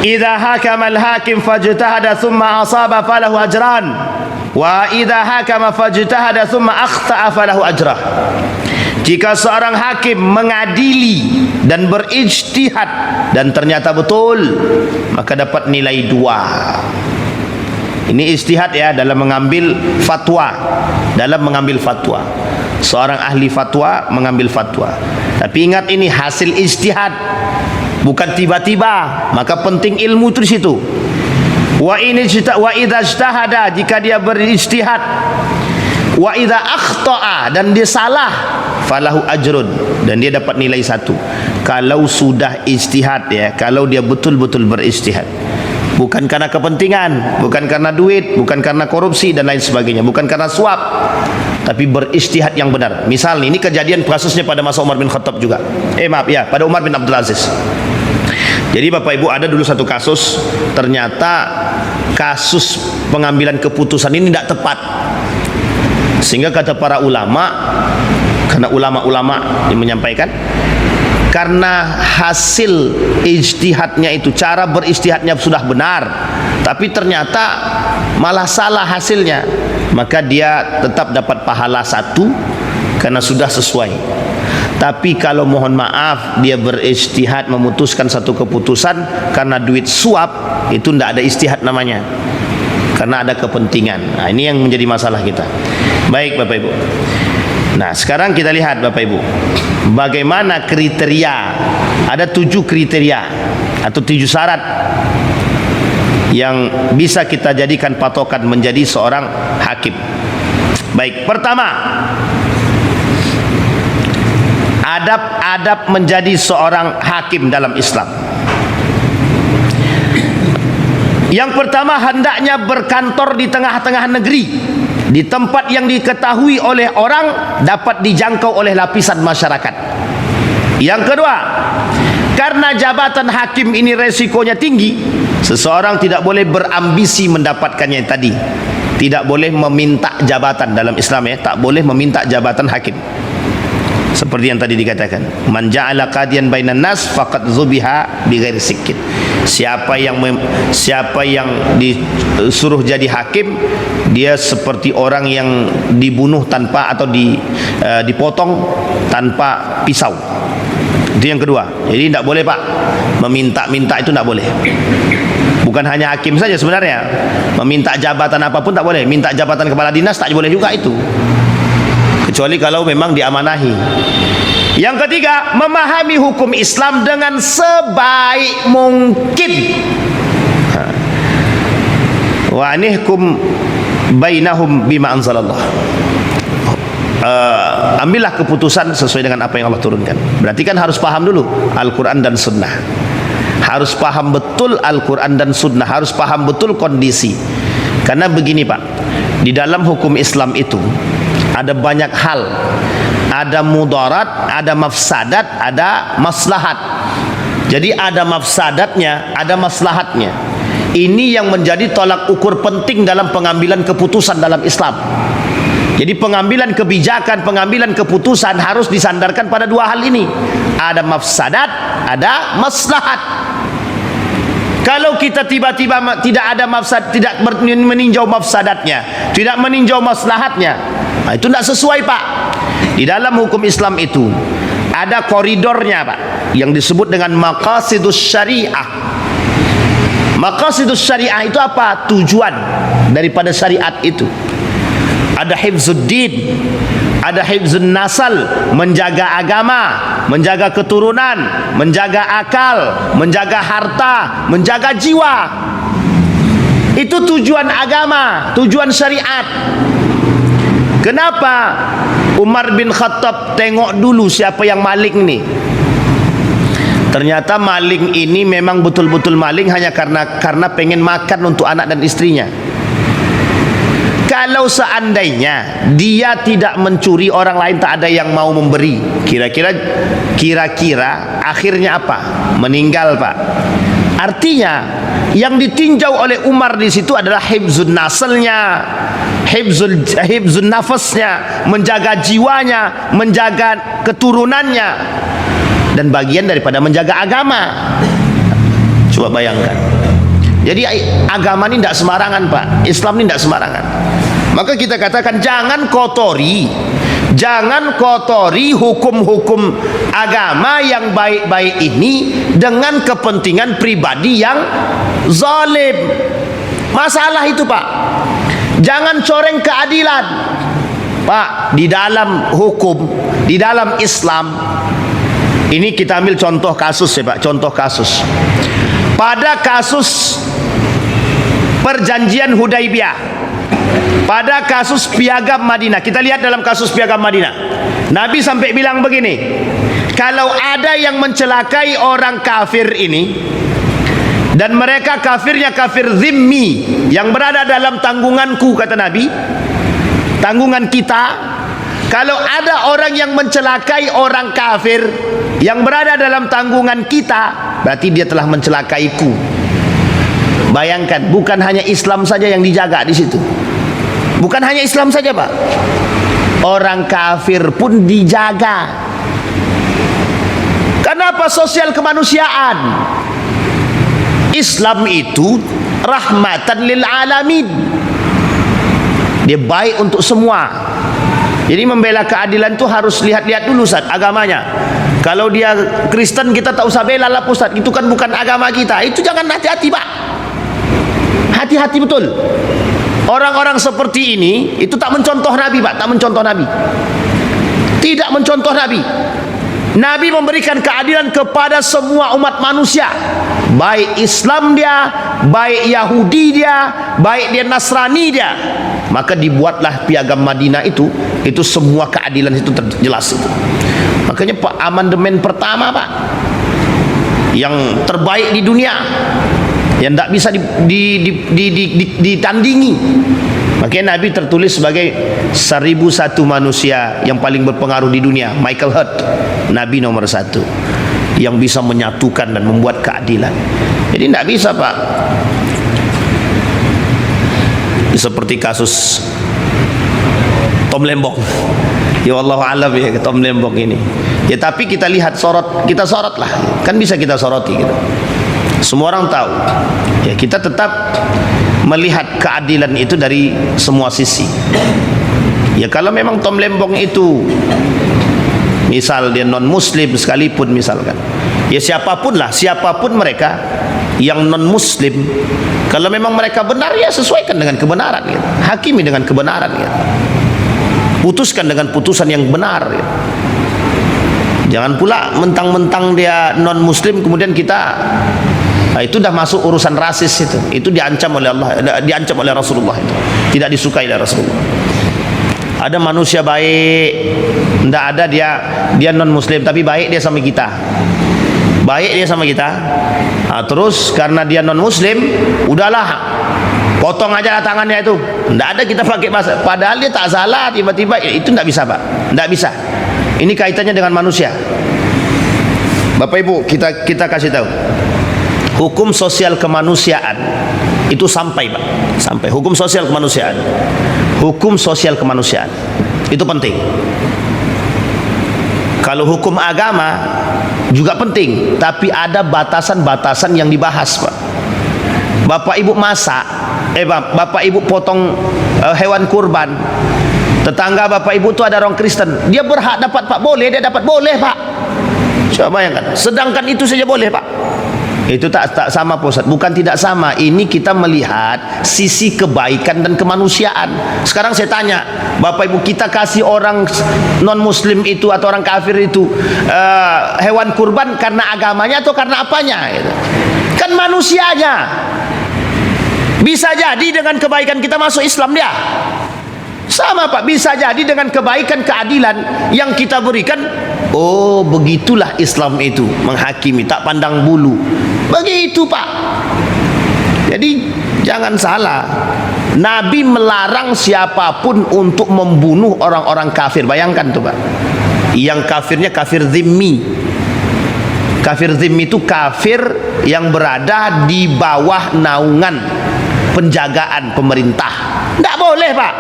idza hakama al-hakim fajtahada thumma asaba falahu ajran, wa idza hakama fajtahada thumma akhta'a falahu ajrah. Jika seorang hakim mengadili dan berijtihad dan ternyata betul, maka dapat nilai 2. Ini ijtihad ya, dalam mengambil fatwa. Seorang ahli fatwa mengambil fatwa. Tapi ingat ini hasil ijtihad, bukan tiba-tiba. Maka penting ilmu itu di situ. Wa idza ijtahada, jika dia berijtihad, wa idza akhta'a, dan dia salah, falahu ajrun, dan dia dapat nilai 1. Kalau sudah ijtihad ya, kalau dia betul-betul berijtihad, bukan karena kepentingan, bukan karena duit, bukan karena korupsi dan lain sebagainya, bukan karena suap, tapi berijtihad yang benar. Misal ini kejadian kasusnya pada masa Umar bin Khattab juga. Pada Umar bin Abdul Aziz. Jadi Bapak Ibu, ada dulu satu kasus, ternyata kasus pengambilan keputusan ini tidak tepat. Sehingga kata para ulama, karena ulama-ulama yang menyampaikan, karena hasil ijtihadnya itu, cara berijtihadnya sudah benar, tapi ternyata malah salah hasilnya, maka dia tetap dapat pahala 1 karena sudah sesuai. Tapi kalau mohon maaf dia berijtihad memutuskan satu keputusan karena duit suap, itu tidak ada ijtihad namanya, karena ada kepentingan. Nah, ini yang menjadi masalah kita. Baik Bapak Ibu. Nah sekarang kita lihat Bapak Ibu, bagaimana kriteria. Ada 7 kriteria atau 7 syarat yang bisa kita jadikan patokan menjadi seorang hakim. Baik, pertama, adab-adab menjadi seorang hakim dalam Islam. Yang pertama, hendaknya berkantor di tengah-tengah negeri, di tempat yang diketahui oleh orang, dapat dijangkau oleh lapisan masyarakat. Yang kedua, karena jabatan hakim ini resikonya tinggi, seseorang tidak boleh berambisi mendapatkannya tadi. Tidak boleh meminta jabatan dalam Islam, tak boleh meminta jabatan hakim. Seperti yang tadi dikatakan, man ja'ala qadiyan bainan nas faqad zubiha bighairi sikkin. Siapa yang disuruh jadi hakim, dia seperti orang yang dibunuh tanpa atau dipotong tanpa pisau. Itu yang kedua. Jadi tidak boleh Pak, meminta-minta itu tidak boleh. Bukan hanya hakim saja sebenarnya, meminta jabatan apapun tak boleh. Minta jabatan kepala dinas tak boleh juga itu, kecuali kalau memang diamanahi. Yang ketiga, memahami hukum Islam dengan sebaik mungkin. Wa anihkum bainahum bima anzalallah. Ambillah keputusan sesuai dengan apa yang Allah turunkan. Berarti kan harus paham dulu Al-Quran dan Sunnah. Harus paham betul Al-Quran dan Sunnah, harus paham betul kondisi. Karena begini Pak, di dalam hukum Islam itu ada banyak hal. Ada mudarat, ada mafsadat, ada maslahat. Jadi ada mafsadatnya, ada maslahatnya. Ini yang menjadi tolak ukur penting dalam pengambilan keputusan dalam Islam. Jadi pengambilan kebijakan, pengambilan keputusan harus disandarkan pada dua hal ini. Ada mafsadat, ada maslahat. Kalau kita tiba-tiba tidak ada mafsad, tidak meninjau mafsadatnya, tidak meninjau maslahatnya, itu tidak sesuai Pak. Di dalam hukum Islam itu ada koridornya Pak, yang disebut dengan maqasidus syariah. Maqasidus syariah itu apa? Tujuan daripada syariat itu. Ada hifzuddin, ada hifzun nasal, menjaga agama, menjaga keturunan, menjaga akal, menjaga harta, menjaga jiwa. Itu tujuan agama, tujuan syariat. Kenapa Umar bin Khattab tengok dulu siapa yang maling nih? Ternyata maling ini memang betul-betul maling hanya karena pengen makan untuk anak dan istrinya. Kalau seandainya dia tidak mencuri, orang lain tak ada yang mau memberi, kira-kira akhirnya apa? Meninggal Pak. Artinya yang ditinjau oleh Umar di situ adalah hifzun naslnya, hifzun nafasnya, menjaga jiwanya, menjaga keturunannya, dan bagian daripada menjaga agama. Coba bayangkan. Jadi agama ini tidak sembarangan Pak, Islam ini tidak sembarangan. Maka kita katakan jangan kotori hukum-hukum agama yang baik-baik ini dengan kepentingan pribadi yang zalim. Masalah itu Pak. Jangan coreng keadilan Pak. Di dalam hukum, di dalam Islam ini, kita ambil contoh kasus ya Pak, contoh kasus. Pada kasus perjanjian Hudaibiyah, pada kasus piagam Madinah, kita lihat dalam kasus piagam Madinah, Nabi sampai bilang begini, kalau ada yang mencelakai orang kafir ini, dan mereka kafirnya kafir zimmi, yang berada dalam tanggunganku, kata Nabi, tanggungan kita. Kalau ada orang yang mencelakai orang kafir yang berada dalam tanggungan kita, berarti dia telah mencelakaiku. Bayangkan, bukan hanya Islam saja yang dijaga di situ. Bukan hanya Islam saja Pak, orang kafir pun dijaga. Kenapa? Sosial kemanusiaan. Islam itu rahmatan lil alamin. Dia baik untuk semua. Jadi membela keadilan itu harus lihat-lihat dulu Ustaz agamanya. Kalau dia Kristen kita tak usah bela lah Ustaz, itu kan bukan agama kita. Itu jangan, hati-hati Pak. Hati-hati betul. Orang-orang seperti ini itu tak mencontoh Nabi Pak, tak mencontoh Nabi. Tidak mencontoh Nabi. Nabi memberikan keadilan kepada semua umat manusia. baik Islam dia, baik Yahudi dia, baik dia Nasrani dia, maka dibuatlah piagam Madinah itu semua keadilan itu terjelas itu. Makanya Pak, amandemen pertama Pak, yang terbaik di dunia, yang tidak bisa ditandingi. Makanya Nabi tertulis sebagai 1001 manusia yang paling berpengaruh di dunia. Michael Hurt, Nabi nomor 1 yang bisa menyatukan dan membuat keadilan. Jadi tidak bisa Pak, seperti kasus Tom Lembong. Ya Allah alam ya Tom Lembong ini. Ya tapi kita lihat kita sorot lah. Kan bisa kita soroti gitu. Semua orang tahu. Ya kita tetap melihat keadilan itu dari semua sisi. Ya kalau memang Tom Lembong itu misal dia non muslim sekalipun misalkan, ya siapapun mereka yang non muslim, kalau memang mereka benar ya sesuaikan dengan kebenaran gitu. Hakimi dengan kebenaran gitu. Putuskan dengan putusan yang benar gitu. Jangan pula mentang-mentang dia non muslim kemudian kita itu dah masuk urusan rasis itu diancam oleh Allah, diancam oleh Rasulullah, itu tidak disukai oleh Rasulullah. Ada manusia baik, tidak ada dia non muslim tapi baik dia sama kita, terus karena dia non muslim udahlah potong aja tangannya itu, tidak ada kita pakai bahasa, padahal dia tak salah, tiba-tiba itu tidak bisa Pak, tidak bisa. Ini kaitannya dengan manusia. Bapak Ibu, kita kasih tahu, hukum sosial kemanusiaan itu sampai Pak, sampai hukum sosial kemanusiaan. Hukum sosial kemanusiaan itu penting. Kalau hukum agama juga penting, tapi ada batasan-batasan yang dibahas Pak. Bapak Ibu masak, Bapak Ibu potong hewan kurban, tetangga Bapak Ibu itu ada orang Kristen, dia berhak dapat Pak, boleh dia dapat, boleh Pak. Coba bayangkan, sedangkan itu saja boleh Pak. Itu tak sama Pak Ustaz. Bukan tidak sama, ini kita melihat sisi kebaikan dan kemanusiaan. Sekarang saya tanya Bapak Ibu, kita kasih orang non muslim itu atau orang kafir itu hewan kurban karena agamanya atau karena apanya gitu. Kan manusianya. Bisa jadi dengan kebaikan kita masuk Islam dia. Sama Pak, bisa jadi dengan kebaikan keadilan yang kita berikan, oh begitulah Islam itu menghakimi, tak pandang bulu. Begitu Pak. Jadi jangan salah, Nabi melarang siapapun untuk membunuh orang-orang kafir. Bayangkan tuh Pak, yang kafirnya kafir zimmi. Kafir zimmi itu kafir yang berada di bawah naungan penjagaan pemerintah. Tidak boleh Pak,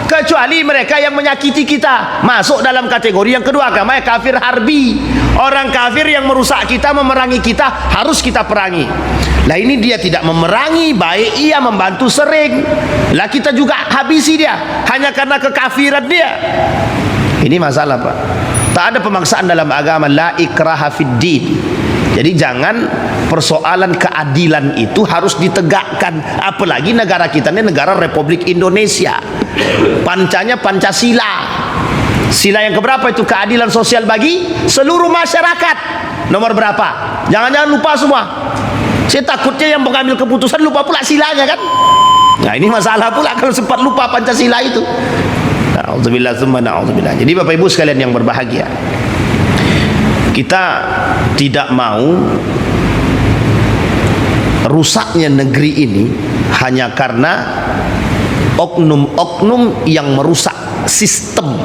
kecuali mereka yang menyakiti kita, masuk dalam kategori yang kedua, namanya kafir harbi. Orang kafir yang merusak kita, memerangi kita, harus kita perangi. Lah ini dia tidak memerangi, baik ia membantu sering, lah kita juga habisi dia hanya karena kekafiran dia. Ini masalah Pak. Tak ada pemaksaan dalam agama, la ikraha fid din. Jadi jangan persoalan keadilan itu harus ditegakkan, apalagi negara kita ini negara Republik Indonesia, pancanya Pancasila. Sila yang keberapa itu? Keadilan sosial bagi seluruh masyarakat. Nomor berapa? Jangan-jangan lupa semua. Saya takutnya yang mengambil keputusan lupa pula silanya kan. Nah ini masalah pula kalau sempat lupa Pancasila itu. Na'udzubillah tsumma na'udzubillah. Jadi Bapak Ibu sekalian yang berbahagia, kita tidak mau rusaknya negeri ini hanya karena oknum-oknum yang merusak sistem.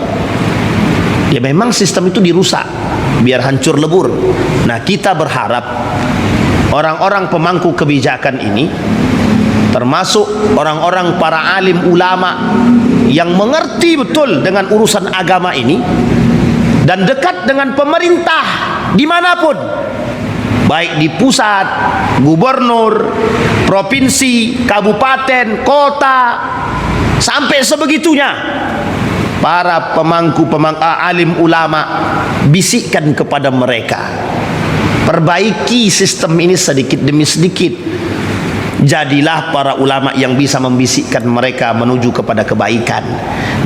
Ya memang sistem itu dirusak biar hancur lebur. Nah kita berharap orang-orang pemangku kebijakan ini, termasuk orang-orang para alim ulama yang mengerti betul dengan urusan agama ini dan dekat dengan pemerintah dimanapun, baik di pusat, gubernur, provinsi, kabupaten, kota, sampai sebegitunya, para pemangku alim ulama, bisikkan kepada mereka, perbaiki sistem ini sedikit demi sedikit. Jadilah para ulama yang bisa membisikkan mereka menuju kepada kebaikan.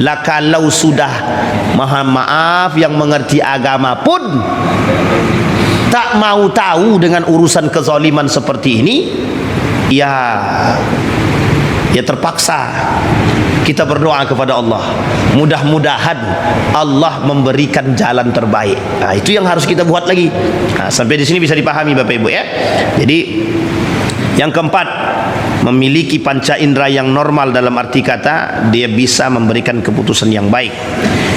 Lah kalau sudah maaf yang mengerti agama pun tak mau tahu dengan urusan kezaliman seperti ini, ya terpaksa kita berdoa kepada Allah. Mudah-mudahan Allah memberikan jalan terbaik. Nah, itu yang harus kita buat lagi. Nah, sampai di sini bisa dipahami Bapak Ibu ya. Jadi yang keempat, memiliki panca indera yang normal dalam arti kata dia bisa memberikan keputusan yang baik.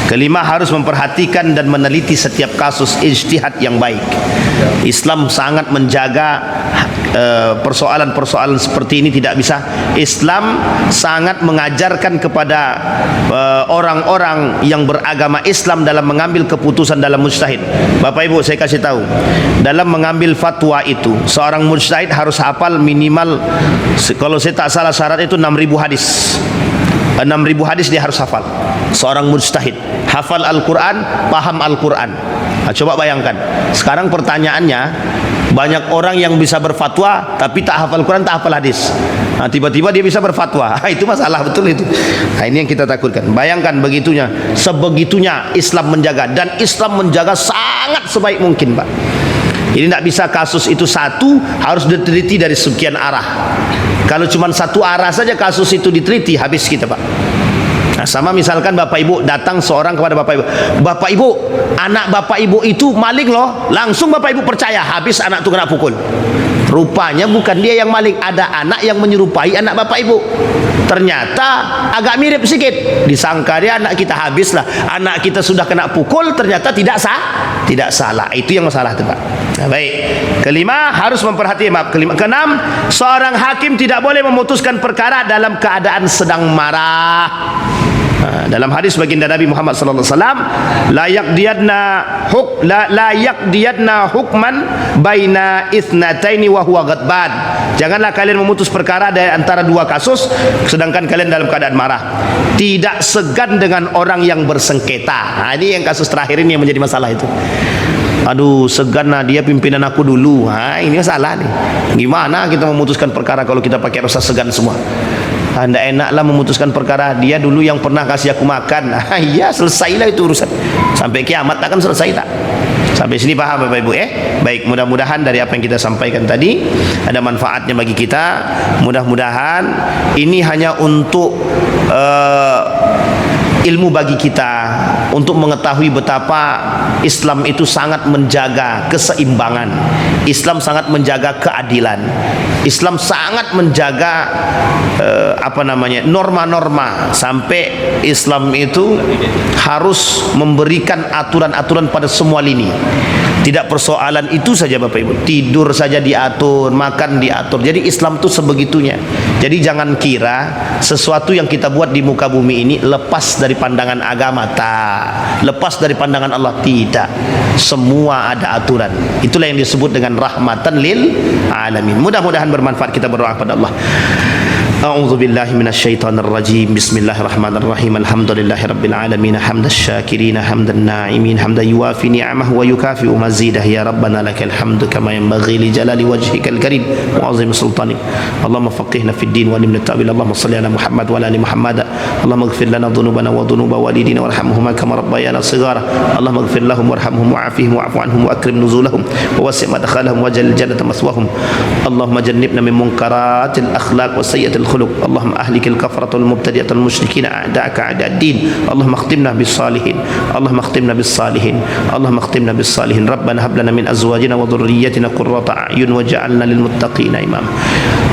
Kelima, harus memperhatikan dan meneliti setiap kasus ijtihad yang baik. Islam sangat menjaga persoalan-persoalan seperti ini tidak bisa. Islam sangat mengajarkan kepada orang-orang yang beragama Islam dalam mengambil keputusan dalam mujtahid. Bapak Ibu, saya kasih tahu, dalam mengambil fatwa itu seorang mujtahid harus hafal minimal, kalau saya tak salah syarat itu 6.000 hadis. 6.000 hadis dia harus hafal. Seorang mujtahid hafal Al-Quran, paham Al-Quran. Nah, coba bayangkan sekarang pertanyaannya, banyak orang yang bisa berfatwa tapi tak hafal Quran, tak hafal hadis. Nah, tiba-tiba dia bisa berfatwa. Itu masalah betul itu. Nah, ini yang kita takutkan. Bayangkan begitunya, sebegitunya Islam menjaga, dan Islam menjaga sangat sebaik mungkin, Pak. Jadi tidak bisa kasus itu satu, harus diteliti dari sekian arah. Kalau cuma satu arah saja kasus itu diteliti, habis kita, Pak. Nah, sama misalkan Bapak Ibu datang seorang kepada Bapak Ibu, Bapak Ibu, anak Bapak Ibu itu maling loh. Langsung Bapak Ibu percaya, habis anak itu kena pukul. Rupanya bukan dia yang maling, ada anak yang menyerupai anak Bapak Ibu. Ternyata agak mirip sedikit, disangka dia anak kita, habislah. Anak kita sudah kena pukul, ternyata tidak salah. Itu yang masalah itu, Pak. Nah, baik. Kelima, harus memperhatikan. Keenam, seorang hakim tidak boleh memutuskan perkara dalam keadaan sedang marah. Dalam hadis baginda Nabi Muhammad sallallahu alaihi wasallam, la yaqdiyadna hukman baina ithnataini wa huwa ghadban. Janganlah kalian memutus perkara dari antara dua kasus sedangkan kalian dalam keadaan marah. Tidak segan dengan orang yang bersengketa. Nah, ini yang kasus terakhir ini yang menjadi masalah itu. Aduh, segan lah, dia pimpinan aku dulu. Nah, ini masalah nih. Gimana kita memutuskan perkara kalau kita pakai rasa segan semua? Anda enaklah memutuskan perkara, dia dulu yang pernah kasih aku makan. Iya, selesailah itu urusan. Sampai kiamat akan selesai tak? Sampai sini paham Bapak Ibu Baik, mudah-mudahan dari apa yang kita sampaikan tadi ada manfaatnya bagi kita. Mudah-mudahan ini hanya untuk ilmu bagi kita, untuk mengetahui betapa Islam itu sangat menjaga keseimbangan. Islam sangat menjaga keadilan. Islam sangat menjaga norma-norma, sampai Islam itu harus memberikan aturan-aturan pada semua lini. Tidak persoalan itu saja Bapak Ibu, tidur saja diatur, makan diatur. Jadi Islam itu sebegitunya. Jadi jangan kira sesuatu yang kita buat di muka bumi ini lepas dari pandangan agama, lepas dari pandangan Allah, tidak. Semua ada aturan. Itulah yang disebut dengan rahmatan lil alamin. Mudah-mudahan bermanfaat. Kita berdoa kepada Allah. A'udzu billahi minasyaitonir rajim. Bismillahirrahmanirrahim. Alhamdulillahirabbil alamin. Hamdasy syakirin, hamdan na'imin, hamdan yuwafi ni'amahu wa yukafi'u mazidah. Ya rabbana lakal hamdu kama yanbaghi li jalali wajhikal karim wa 'azimi sultanik. Allahumma faqihna fid din wa alimna ta'wil. Allahumma shalli ala Muhammad wa ala ali Muhammad. Allahumma ighfir lana dhunubana wa dhunuba walidina warhamhuma kama rabbayana shighara. Allahumma ighfir lahum warhamhum wa'afihim wa'fu anhum wa akrim nuzulahum wa wasi' madkhalahum waj'al jannata maswahum. Allahumma jannibna min munkaratil akhlaq wa sayyi'atil khuluq. Allahumma ahlikil kafaratul mubtadi'atul musyrikin a'da'aka a'da'ad din. Allahumma khtimna bis salihin. Allahumma khtimna bis salihin. Allahumma khtimna bis salihin. Rabbana hab lana min azwajina wa dhurriyyatina qurrata a'yun waj'alna lil muttaqina imama.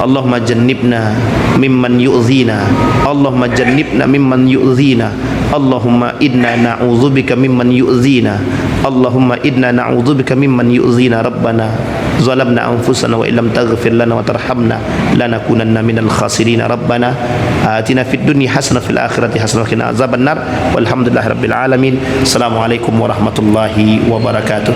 Allahumma jannibna mimman yu'dhina. Allahumma jannibna mimman yu'dhina. Allahumma inna na'udzubika mimman yu'dhina. Allahumma inna na'udzubika mimman yu'dhina. Rabbana zalamna anfusana wa illam taghfir lana wa tarhamna lanakunanna minal khasirin. Rabbana atina fid dunya hasanah fil akhirati hasanah wa qina azabannar. Walhamdulillahirabbil alamin. Assalamualaikum warahmatullahi wabarakatuh.